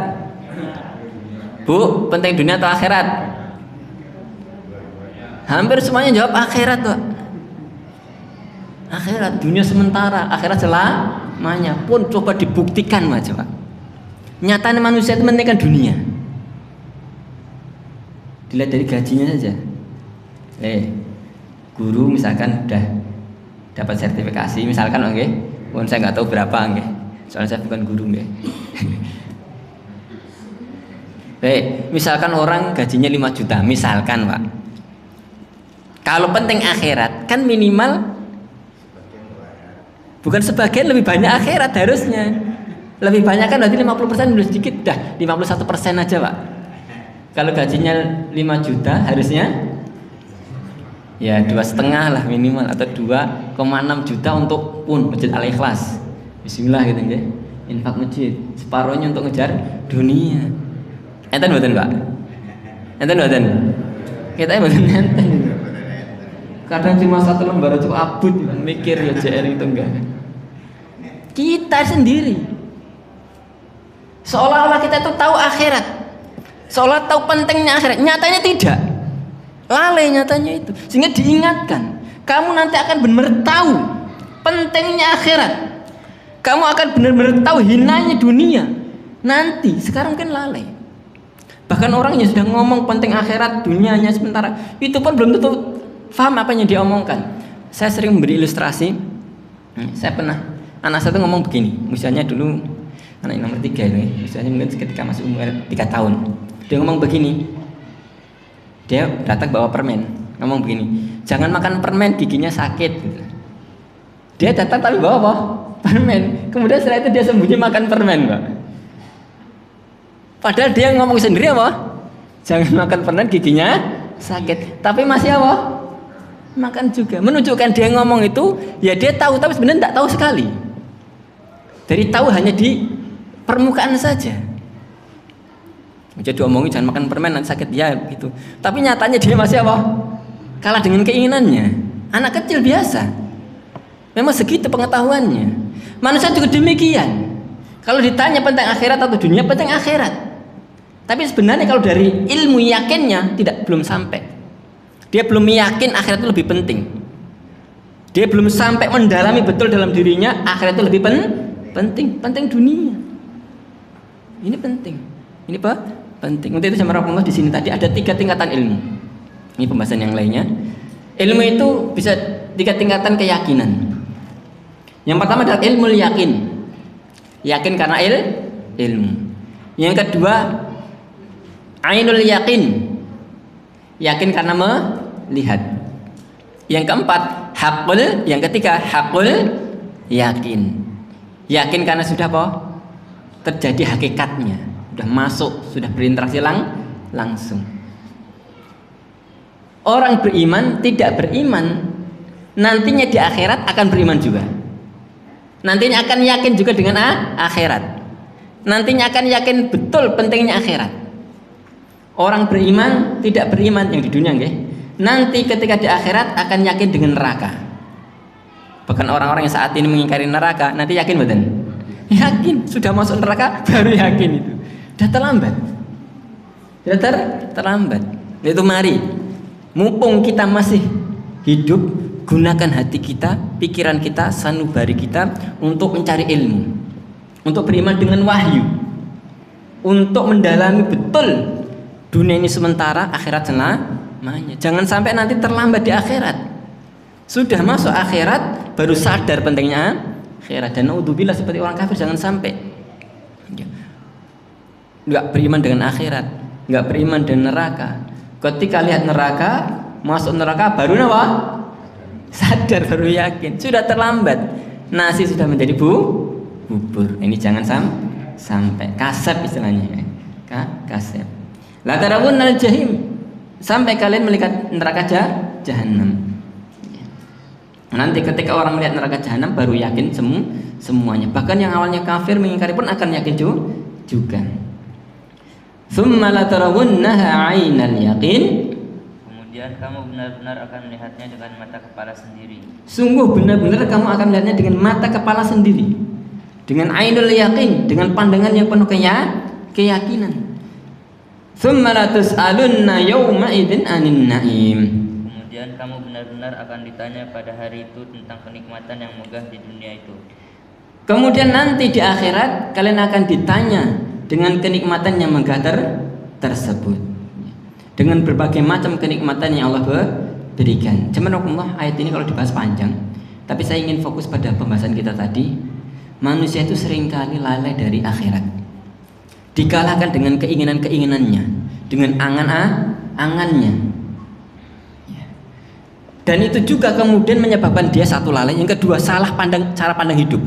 Bu, penting dunia atau akhirat? Hampir semuanya jawab akhirat, Pak. Akhirat, dunia sementara, akhirat selamanya. Pun coba dibuktikan aja, Pak. Nyatanya manusia itu mementingkan dunia. Dilihat dari gajinya saja. Guru misalkan udah dapat sertifikasi, misalkan oke, pun saya nggak tahu berapa oke. Soalnya saya bukan guru oke. Misalkan orang gajinya 5 juta, misalkan Pak. Kalau penting akhirat, kan minimal bukan sebagian, lebih banyak akhirat harusnya. Lebih banyak kan berarti 50% udah sedikit, dah 51% aja Pak. Kalau gajinya 5 juta harusnya ya 2,5 lah minimal, atau 2,6 juta untuk pun masjid Al-Ikhlas. Bismillah gitu ya. Infak masjid, separuhnya untuk ngejar dunia. Enten mboten, Pak? Enten mboten? Kita mboten enten. Kadang cuma 1 lembar aja abut mikir ya JR itu enggak. Kita sendiri seolah-olah kita itu tahu akhirat, seolah tahu pentingnya akhirat, nyatanya tidak. Lalai nyatanya itu. Sehingga diingatkan, kamu nanti akan benar-benar tahu pentingnya akhirat. Kamu akan benar-benar tahu hinanya dunia. Nanti, sekarang kan lalai. Bahkan orang yang sudah ngomong penting akhirat, dunianya sementara, itu pun belum tentu paham apa yang dia omongkan. Saya sering memberi ilustrasi. Saya pernah, anak saya tuh ngomong begini. Misalnya dulu anak yang nomor 3 ini, misalnya mungkin ketika masih umur 3 tahun, dia ngomong begini. Dia datang bawa permen, ngomong begini, jangan makan permen giginya sakit. Dia datang tapi bawa apa? Permen. Kemudian setelah itu dia sembunyi makan permen, Pak. Padahal dia ngomong sendiri apa? Jangan makan permen giginya sakit. Tapi masih apa? Makan juga. Menunjukkan dia ngomong itu, ya dia tahu tapi sebenarnya tidak tahu sekali. Dari tahu hanya di permukaan saja. Jadi omongin jangan makan permen nanti sakit ya gitu. Tapi nyatanya dia masih apa? Kalah dengan keinginannya. Anak kecil biasa. Memang segitu pengetahuannya. Manusia juga demikian. Kalau ditanya penting akhirat atau dunia, penting akhirat. Tapi sebenarnya kalau dari ilmu yakinnya belum sampai. Dia belum yakin akhirat itu lebih penting. Dia belum sampai mendalami betul dalam dirinya akhirat itu lebih penting. Penting dunia. Ini penting. Ini apa? Penting. Untuk itu sama Rasulullah di sini tadi ada 3 tingkatan ilmu. Ini pembahasan yang lainnya. Ilmu itu bisa 3 tingkatan keyakinan. Yang pertama adalah ilmu yakin. Yakin karena ilmu. Yang kedua ainul yakin. Yakin karena melihat. Yang keempat hakul. Yang ketiga hakul yakin. Yakin karena sudah apa? Terjadi hakikatnya. Sudah masuk, sudah berinteraksi langsung. Orang beriman tidak beriman, nantinya di akhirat akan beriman juga. Nantinya akan yakin juga dengan akhirat. Nantinya akan yakin betul pentingnya akhirat. Orang beriman tidak beriman yang di dunia, nggih. Nanti ketika di akhirat akan yakin dengan neraka. Bahkan orang-orang yang saat ini mengingkari neraka, nanti yakin betul? Yakin, sudah masuk neraka baru yakin itu. Sudah terlambat. Sudah terlambat. Itu mari, mumpung kita masih hidup, gunakan hati kita, pikiran kita, sanubari kita untuk mencari ilmu, untuk beriman dengan wahyu, untuk mendalami betul dunia ini sementara, akhirat selamanya. Jangan sampai nanti terlambat di akhirat. Sudah masuk akhirat baru sadar pentingnya akhirat. Dan naudzubillah seperti orang kafir, jangan sampai nggak beriman dengan akhirat, nggak beriman dengan neraka. Ketika lihat neraka, masuk neraka baru apa? Sadar, baru yakin. Sudah terlambat. Nasi sudah menjadi bubur. Ini jangan sampai kasep istilahnya. Kasep. La tarawunnal jahim, sampai kalian melihat neraka jahanam. Nanti ketika orang melihat neraka jahanam baru yakin semuanya. Bahkan yang awalnya kafir mengingkari pun akan yakin juga. Tsumma la tarawunnaha 'ainal yaqin. Kemudian kamu benar-benar akan melihatnya dengan mata kepala sendiri. Sungguh benar-benar kamu akan melihatnya dengan mata kepala sendiri. Dengan ainul yaqin, dengan pandangan yang penuh keyakinan. Tsumma la tus'alunna yawma idzin 'anin na'im. Kemudian kamu benar-benar akan ditanya pada hari itu tentang kenikmatan yang megah di dunia itu. Kemudian nanti di akhirat kalian akan ditanya dengan kenikmatan yang megah tersebut, dengan berbagai macam kenikmatan yang Allah berikan. Subhanallah, ayat ini kalau dibahas panjang, tapi saya ingin fokus pada pembahasan kita tadi. Manusia itu seringkali lalai dari akhirat, dikalahkan dengan keinginan-keinginannya, dengan angan-angannya. Dan itu juga kemudian menyebabkan dia satu lalai, yang kedua salah cara pandang hidup.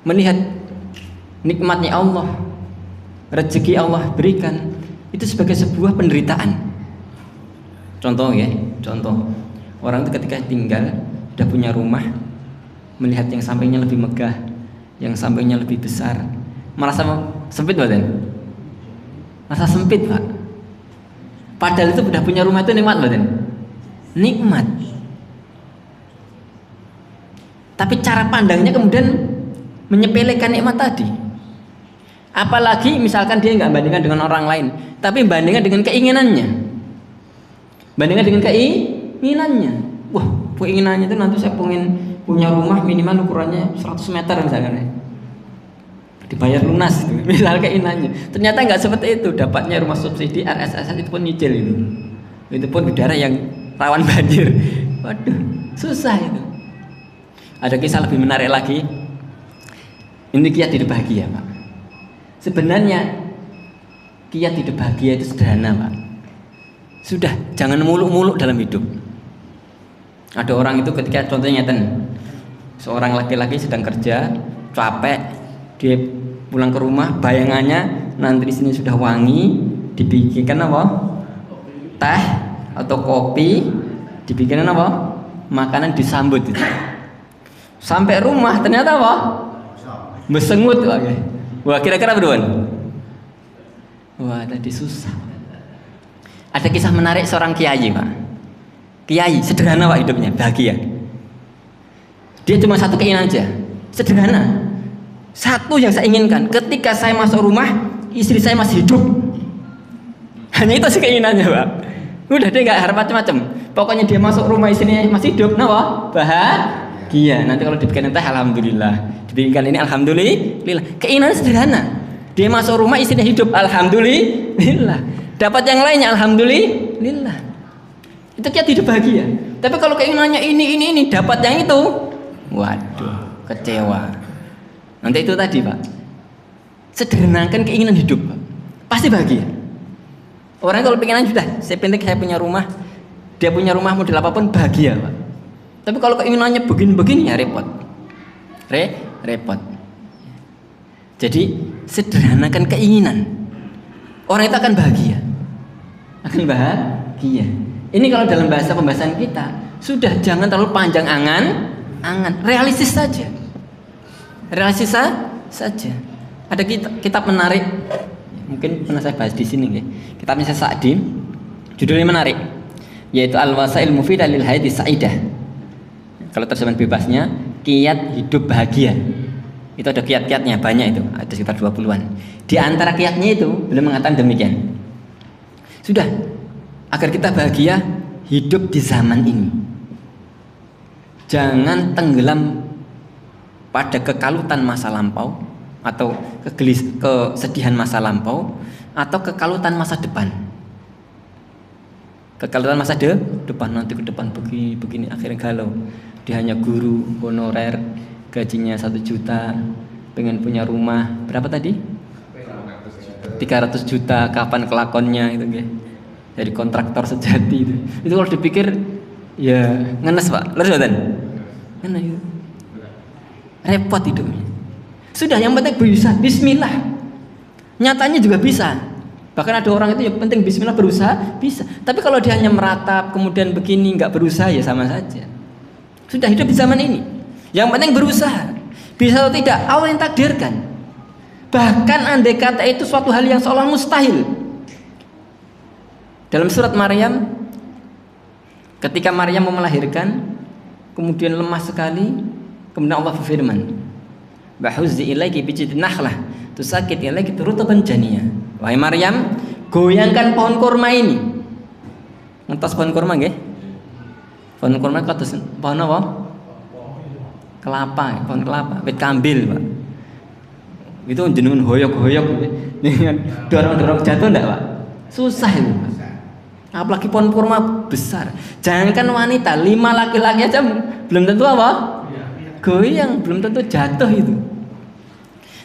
Melihat nikmatnya Allah, rezeki Allah berikan itu sebagai sebuah penderitaan. Contoh orang itu ketika tinggal udah punya rumah, melihat yang sampingnya lebih megah, yang sampingnya lebih besar, merasa sempit badan, merasa sempit Pak. Padahal itu udah punya rumah itu nikmat badan, nikmat. Tapi cara pandangnya kemudian menyepelekan nikmat tadi. Apalagi misalkan dia nggak bandingkan dengan orang lain, tapi bandingkan dengan keinginannya. Bandingkan dengan keinginannya. Wah, keinginannya itu nanti saya pengen punya rumah minimal ukurannya 100 meter misalkan. Dibayar lunas gitu. Misal keinginannya. Ternyata nggak seperti itu. Dapatnya rumah subsidi RSSN itu pun nyicil itu. Itu pun di daerah yang rawan banjir. Waduh, susah itu. Ada kisah lebih menarik lagi. Ini kiat hidup bahagia, Pak. Sebenarnya kiat hidup bahagia itu sederhana, Pak. Sudah, jangan muluk-muluk dalam hidup. Ada orang itu ketika contohnya seorang laki-laki sedang kerja, capek, dia pulang ke rumah, bayangannya nanti di sini sudah wangi, dibikinkan apa? Teh atau kopi, dibikinkan apa? Makanan disambut itu. Sampai rumah ternyata apa? Mesengut lagi. Wah, kira-kira berapa? Wah, tadi susah. Ada kisah menarik seorang kiai, Pak. Kiai sederhana Pak hidupnya, bahagia. Dia cuma satu keinginan aja, sederhana. Satu yang saya inginkan, ketika saya masuk rumah, istri saya masih hidup. Hanya itu sih keinginannya, Pak. Udah, dia nggak harap macam-macam. Pokoknya dia masuk rumah, istrinya masih hidup, kenapa? Bahagia. Nanti kalau dibikin teh, alhamdulillah. Dibikinkan ini, alhamdulillah. Keinginan sederhana. Dia masuk rumah, istrinya hidup, alhamdulillah. Dapat yang lainnya, alhamdulillah. Itu kiat hidup bahagia. Tapi kalau keinginannya ini, dapat yang itu, waduh, kecewa. Nanti itu tadi, Pak. Sederhanakan keinginan hidup, Pak. Pasti bahagia. Orang kalau pengen sudah, saya punya rumah, dia punya rumah model apapun, bahagia, Pak. Tapi kalau keinginannya begini-begini, ya repot. Repot. Jadi sederhanakan keinginan, orang itu akan bahagia. Ini kalau dalam bahasa pembahasan kita, sudah jangan terlalu panjang angan, realistis saja. Ada kitab menarik, mungkin pernah saya bahas di sini, ya. Kitabnya Sa'di, judulnya menarik, yaitu Al-Wasail Mufidah lil Hayati Sa'idah. Kalau terjemahan bebasnya, kiat hidup bahagia. Itu ada kiat-kiatnya banyak, itu ada sekitar 20-an. Di antara kiatnya itu beliau mengatakan demikian. Sudah, agar kita bahagia hidup di zaman ini, jangan tenggelam pada kekalutan masa lampau atau kesedihan masa lampau atau kekalutan masa depan. Kekalutan masa depan, nanti ke depan begini akhirnya galau. Dia hanya guru honorer, gajinya 1 juta, pengen punya rumah berapa tadi? 300 juta, kapan kelakonnya itu, nggih. Jadi kontraktor sejati itu. Itu kalau dipikir ya ngenes, Pak. Leres mboten? Ngenes itu. Repot hidupnya. Sudah, yang penting bisa bismillah. Nyatanya juga bisa. Bahkan ada orang itu yang penting bismillah berusaha bisa. Tapi kalau dia hanya meratap kemudian begini nggak berusaha ya sama saja. Sudah hidup di zaman ini. Yang penting berusaha. Bisa atau tidak Allah yang takdirkan. Bahkan andai kata itu suatu hal yang seolah mustahil. Dalam surat Maryam, ketika Maryam mau melahirkan, kemudian lemah sekali, kemudian Allah berfirman, "Bahuzzi ilaiki bijidin nakhlah, tusakit ilaiki rutaban janiyah." Wahai Maryam, goyangkan pohon kurma ini. Ngentos pohon kurma nggih? Pohon kurma kados pohon apa? Kelapa, pohon kelapa, wit kambil, Pak. Itu jenengan hoyok-hoyok dengan dorong-dorong jatuh enggak, Pak? Susah itu, Pak. Apalagi pohon kurma besar. Jangankan wanita, 5 laki-laki aja belum tentu apa? Goyang, belum tentu jatuh itu.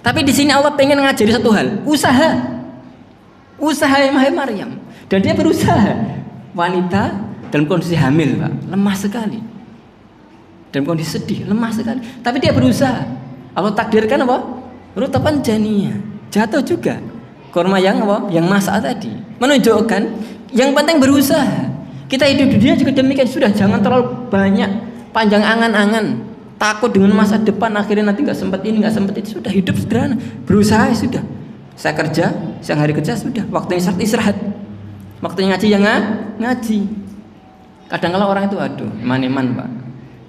Tapi di sini Allah pengen ngajari satu hal, usaha. Usaha Maryam. Dan dia berusaha. Wanita dalam kondisi hamil, Pak, lemah sekali. Dalam kondisi sedih, lemah sekali. Tapi dia berusaha. Allah takdirkan apa? Rutaban janiyah. Jatuh juga. Kurma yang apa? Yang masak tadi. Menunjukkan yang penting berusaha. Kita hidup di dunia juga demikian. Sudah jangan terlalu banyak panjang angan-angan. Takut dengan masa depan akhirnya nanti nggak sempat ini, nggak sempat itu. Sudah hidup sederhana. Berusaha sudah. Saya kerja, siang hari kerja sudah. Waktunya istirahat. Waktunya ngaji yang ngaji. Kadang-kala orang itu aduh, eman-eman, Pak.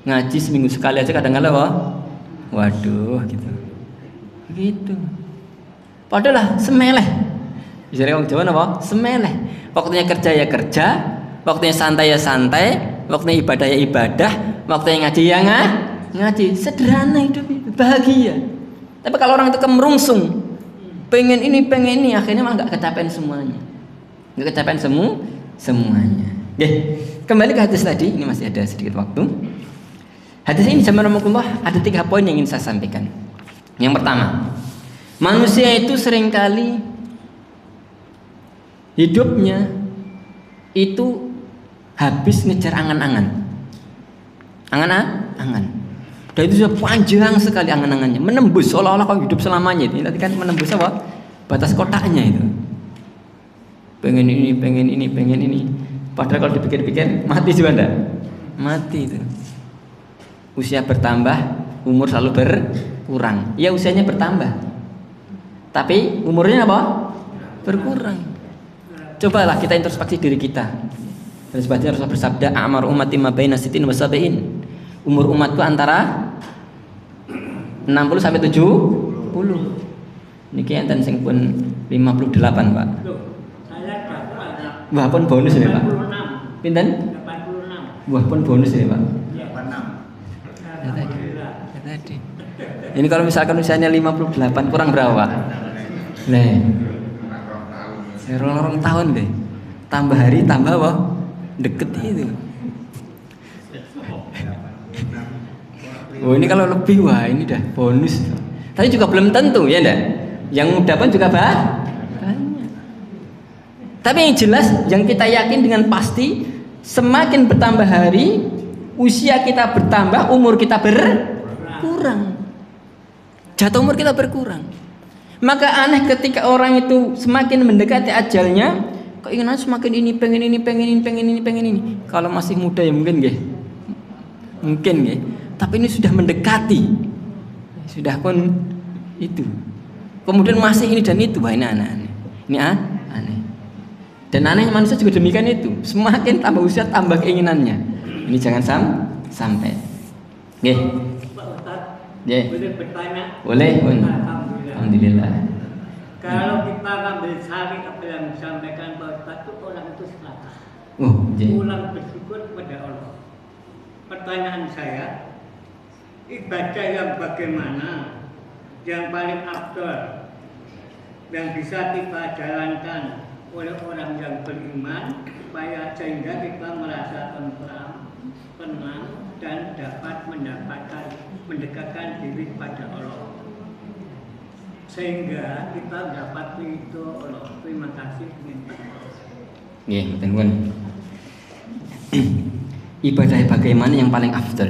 Ngaji seminggu sekali aja kadang-kala waduh gitu. Gitu. Padahal semeleh. Biasanya orang Jawa apa? Semeleh. Waktunya kerja ya kerja, waktunya santai ya santai, waktunya ibadah ya ibadah, waktunya ngaji ya ngaji. Sederhana hidup itu, bahagia. Tapi kalau orang itu kemerungsung, pengen ini, akhirnya malah nggak kecapean semuanya. Nggak kecapean semuanya. Oke, kembali ke hadis tadi. Ini masih ada sedikit waktu. Hadis ini Bismillahirrahmanirrahim ada 3 poin yang ingin saya sampaikan. Yang pertama, manusia itu seringkali hidupnya itu habis ngejar angan-angan. Angan-angan. Dan itu sudah panjang sekali angan-angannya, menembus seolah-olah kau hidup selamanya. Ini tadi kan menembus apa? Batas kotaknya itu. Pengen ini. Padahal kalau dipikir-pikir mati juga enggak? Mati itu. Usia bertambah, umur selalu berkurang. Ya usianya bertambah, tapi umurnya apa? Berkurang. Cobalah kita introspeksi diri kita. Dan sebagainya Rasulullah bersabda, "A'mar ummati ma baina sittin wa sab'in." Umur umatku antara 60 sampai 70. Niki enten sing pun 58, Pak. Wah, pun bonus ya, Pak. Pinten? 86. Wah, pun bonus ya, Pak. 86. Ya tadi. Ini kalau misalkan usianya 58 kurang berapa? Nah. 2 tahun deh. Tambah hari tambah apa? Deket itu. Oh, ini kalau lebih wah ini dah bonus. Tapi juga belum tentu ya enggak? Yang muda pun juga banyak. Tapi yang jelas yang kita yakin dengan pasti semakin bertambah hari, usia kita bertambah, umur kita berkurang. Jatuh umur kita berkurang. Maka aneh ketika orang itu semakin mendekati ajalnya, keinginan semakin ini, pengen ini. Kalau masih muda ya mungkin nggih. Mungkin nggih. Tapi ini sudah mendekati. Sudah pun itu. Kemudian masih ini dan itu, wah ini aneh. Ini aneh. Dan anehnya manusia juga demikian itu. Semakin tambah usia tambah keinginannya. Ini jangan sampai. Nggih. Pak Ustaz, Nggih. boleh bertanya? Boleh, Bun. Alhamdulillah. Kalau kita ambil sari apa yang disampaikan Pak Ustaz itu orang itu serakah. Oh, nggih. Pulang bersyukur kepada Allah. Pertanyaan saya, ibadah yang bagaimana yang paling afdal yang bisa kita jalankan oleh orang yang beriman supaya sehingga kita merasa tenang dan dapat mendekatkan diri pada Allah sehingga kita dapat ridho Allah. Terima kasih. Nggih, mboten pun. Ibadah bagaimana yang paling afdal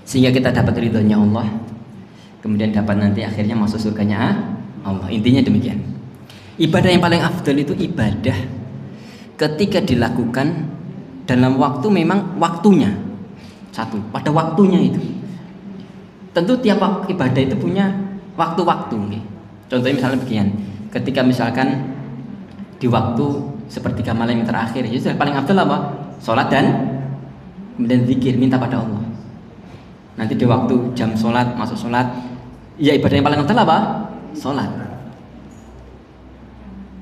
sehingga kita dapat ridhonya Allah, kemudian dapat nanti akhirnya masuk surganya Allah. Intinya demikian. Ibadah yang paling afdal itu ibadah ketika dilakukan dalam waktu memang waktunya. Satu, pada waktunya itu. Tentu tiap ibadah itu punya waktu-waktu. Contohnya misalnya begini, ketika misalkan di waktu sepertiga malam yang terakhir, itu yang paling afdal apa? Sholat dan kemudian zikir, minta pada Allah. Nanti di waktu jam sholat, masuk sholat, ya ibadah yang paling afdal apa? Sholat.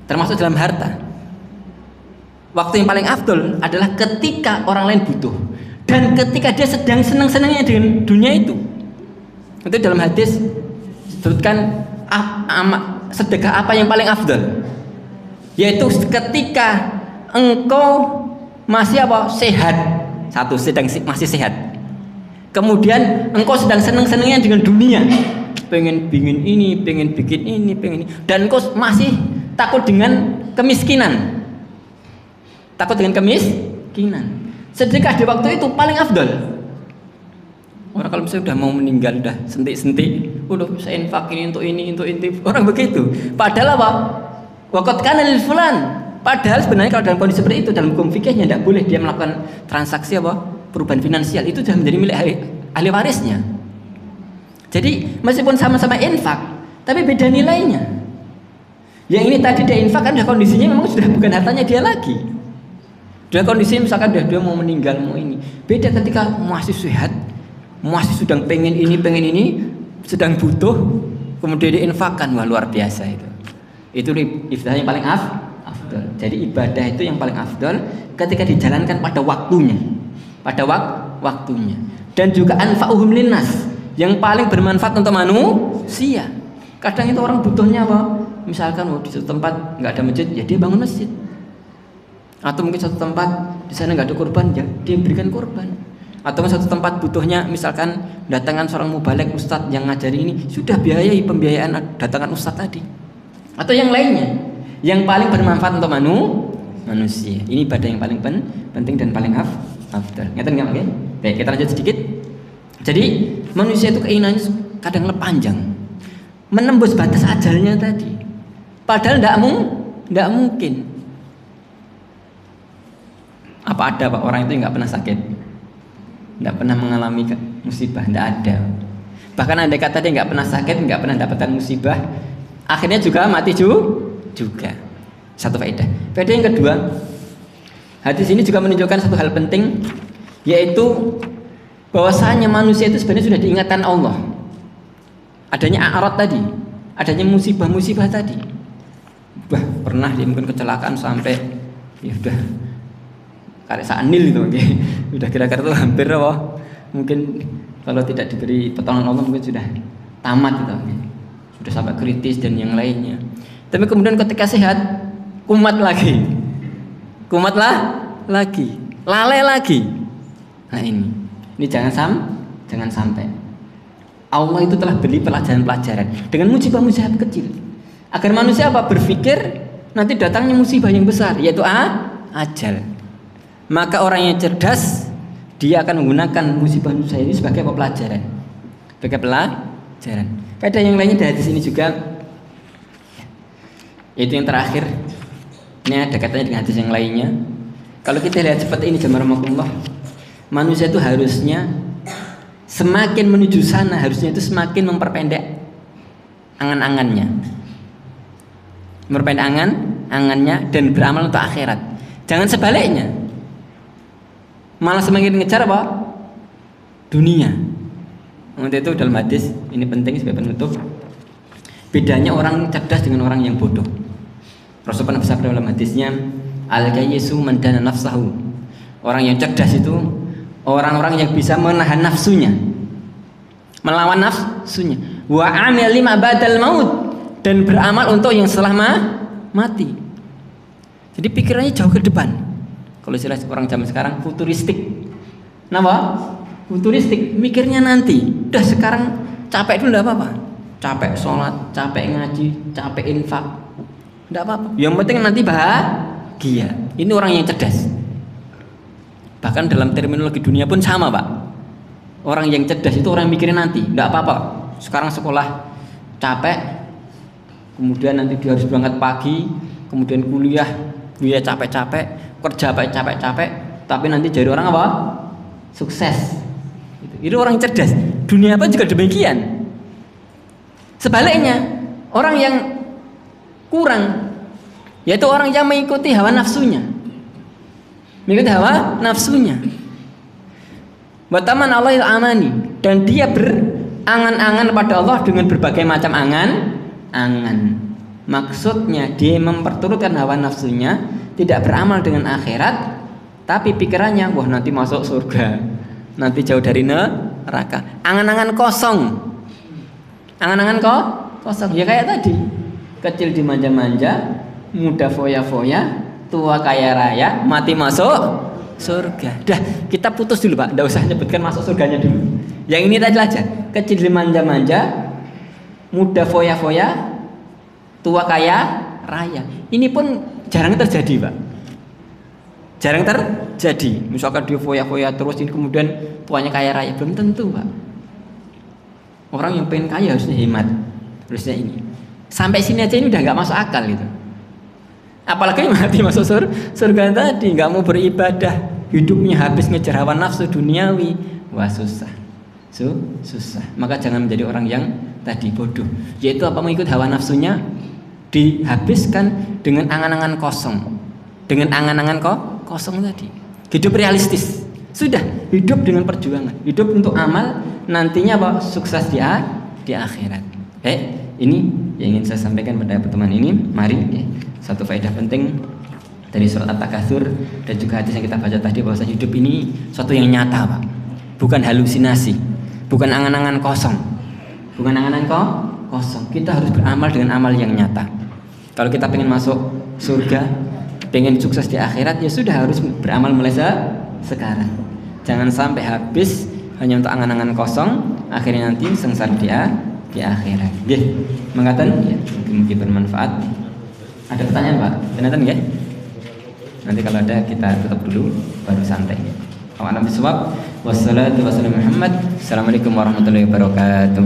Termasuk dalam harta. Waktu yang paling afdal adalah ketika orang lain butuh dan ketika dia sedang senang-senangnya dengan dunia itu. Itu dalam hadis disebutkan sedekah apa yang paling afdal? Yaitu ketika engkau masih apa? Sehat. Satu, masih sehat. Kemudian engkau sedang senang-senangnya dengan dunia. Pengen bikin ini, pengen bikin ini, pengen ini. Dan engkau masih takut dengan kemiskinan. Takut dengan kemiskinan. Sedekah di waktu itu paling afdal. Orang kalau misalnya udah mau meninggal, udah sentik-sentik, udah saya infak ini untuk ini, untuk ini, orang begitu. Padahal apa? Waqad kana lil fulan. Padahal sebenarnya kalau dalam kondisi seperti itu, dalam hukum fikihnya tidak boleh dia melakukan transaksi apa? Perubahan finansial, itu sudah menjadi milik ahli warisnya. Jadi meskipun sama-sama infak, tapi beda nilainya. Yang ini tadi dia infak kan kondisinya memang sudah bukan hartanya dia lagi. Dia kondisinya misalkan dia mau meninggal, mau ini. Beda ketika masih sehat, masih sedang pengen ini, sedang butuh, kemudian diinfakkan, wah luar biasa itu. Itu ibadah yang paling afdal. Jadi ibadah itu yang paling afdal ketika dijalankan pada waktunya. Pada waktunya. Dan juga anfa'uhum linnas, yang paling bermanfaat untuk manusia. Kadang itu orang butuhnya apa? Misalkan di suatu tempat nggak ada masjid, ya dia bangun masjid. Atau mungkin suatu tempat di sana nggak ada kurban, ya dia berikan kurban. Atau satu tempat butuhnya misalkan datangkan seorang mubaligh ustadz yang ngajari ini, sudah biayai pembiayaan datangkan ustadz tadi. Atau yang lainnya yang paling bermanfaat untuk manusia. Ini ibadah yang paling penting dan paling afdal. Ngerti nggak? Oke? Baik, kita lanjut sedikit. Jadi manusia itu keinginannya kadang panjang, menembus batas ajalnya tadi. Padahal tidak mungkin. Apa ada Pak orang itu nggak pernah sakit, nggak pernah mengalami musibah? Tidak ada. Bahkan andai kata dia nggak pernah sakit, nggak pernah dapatkan musibah, akhirnya juga mati juga. Satu faedah. Faedah yang kedua, hadis ini juga menunjukkan satu hal penting, yaitu bahwasanya manusia itu sebenarnya sudah diingatkan Allah. Adanya a'rad tadi, adanya musibah-musibah tadi. Bah, pernah dia mungkin kecelakaan sampai ya udah karek sanil itu, okay. Udah kira-kira tuh hampir apa? Mungkin kalau tidak diberi pertolongan Allah mungkin sudah tamat gitu, okay. Sudah sampai kritis dan yang lainnya. Tapi kemudian ketika sehat, kumat lagi, lalai lagi. Nah ini jangan sampai. Allah itu telah beri pelajaran-pelajaran dengan musibah-musibah kecil, agar manusia apa? Berpikir nanti datangnya musibah yang besar, yaitu ajal. Maka orang yang cerdas, dia akan menggunakan musibah-musibah ini sebagai pelajaran. Pada yang lainnya dari hadis ini juga, yaitu yang terakhir. Ini ada katanya dengan hadis yang lainnya. Kalau kita lihat seperti ini, jamaah manusia itu harusnya semakin menuju sana, harusnya itu semakin memperpendek angan-angannya, dan beramal untuk akhirat. Jangan sebaliknya, malah semakin ngejar apa? Dunia. Untuk itu dalam hadis ini penting sebagai penutup. Bedanya orang cerdas dengan orang yang bodoh. Rasulullah bersabda dalam hadisnya, al-kayyisu man dana nafsahu. Orang yang cerdas itu orang-orang yang bisa menahan nafsunya, melawan nafsunya. Wa amil lima badal maut, dan beramal untuk yang setelah mati. Jadi pikirannya jauh ke depan. Kalau istilah orang zaman sekarang futuristik. Kenapa? Futuristik, mikirnya nanti. Udah sekarang capek dulu enggak apa-apa. Capek sholat, capek ngaji, capek infak, enggak apa-apa. Yang penting nanti bahagia. Ini orang yang cerdas. Bahkan dalam terminologi dunia pun sama, Pak. Orang yang cerdas itu orang yang mikirin nanti, enggak apa-apa. Sekarang sekolah capek, kemudian nanti dia harus berangkat pagi, kemudian kuliah capek-capek, kerja capek-capek, tapi nanti jadi orang apa? Sukses. Itu orang cerdas. Dunia apa juga demikian. Sebaliknya, orang yang kurang, yaitu orang yang mengikuti hawa nafsunya. Mengikuti hawa nafsunya. Wataman Allahil amani, dan dia berangan-angan pada Allah dengan berbagai macam angan-angan. Maksudnya dia memperturutkan hawa nafsunya, tidak beramal dengan akhirat, tapi pikirannya wah nanti masuk surga, nanti jauh dari neraka. Angan-angan kosong. Angan-angan kosong. Ya kayak tadi, kecil dimanja-manja, muda foya-foya, tua kaya raya, mati masuk surga. Dah, kita putus dulu Pak, nggak usah nyebutkan masuk surganya dulu. Yang ini tadi aja, kecil dimanja-manja, muda foya-foya, tua kaya raya. Ini pun jarang terjadi Pak. Jarang terjadi. Misalkan dia foya-foya terus, ini kemudian tuanya kaya raya, belum tentu Pak. Orang yang pengen kaya harusnya hemat, harusnya ini. Sampai sini aja ini udah nggak masuk akal gitu. Apalagi mati masuk surga tadi, nggak mau beribadah, hidupnya habis ngejar hawa nafsu duniawi, wah susah, susah. Maka jangan menjadi orang yang tadi bodoh, yaitu apa, mengikut hawa nafsunya, dihabiskan dengan angan-angan kosong, dengan angan-angan kosong tadi. Hidup realistis, sudah hidup dengan perjuangan, hidup untuk amal, nantinya apa, sukses di akhirat. Ini yang ingin saya sampaikan pada pertemuan ini. Mari satu faedah penting dari surat At-Takatsur dan juga hadis yang kita baca tadi, bahwa hidup ini suatu yang nyata Pak, bukan halusinasi, bukan angan-angan kosong, bukan angan-angan kosong. Kita harus beramal dengan amal yang nyata. Kalau kita pengen masuk surga, pengen sukses di akhirat, ya sudah harus beramal mulai sekarang. Jangan sampai habis hanya untuk angan-angan kosong, akhirnya nanti sengsara di akhirat. Nggih, mangkaten ya, mungkin bermanfaat. Ada pertanyaan Pak? Ternyata nggih. Nanti kalau ada kita tutup dulu baru santai. A'lam bishawab. Wassalatu wassalamu Muhammad. Assalamualaikum warahmatullahi wabarakatuh.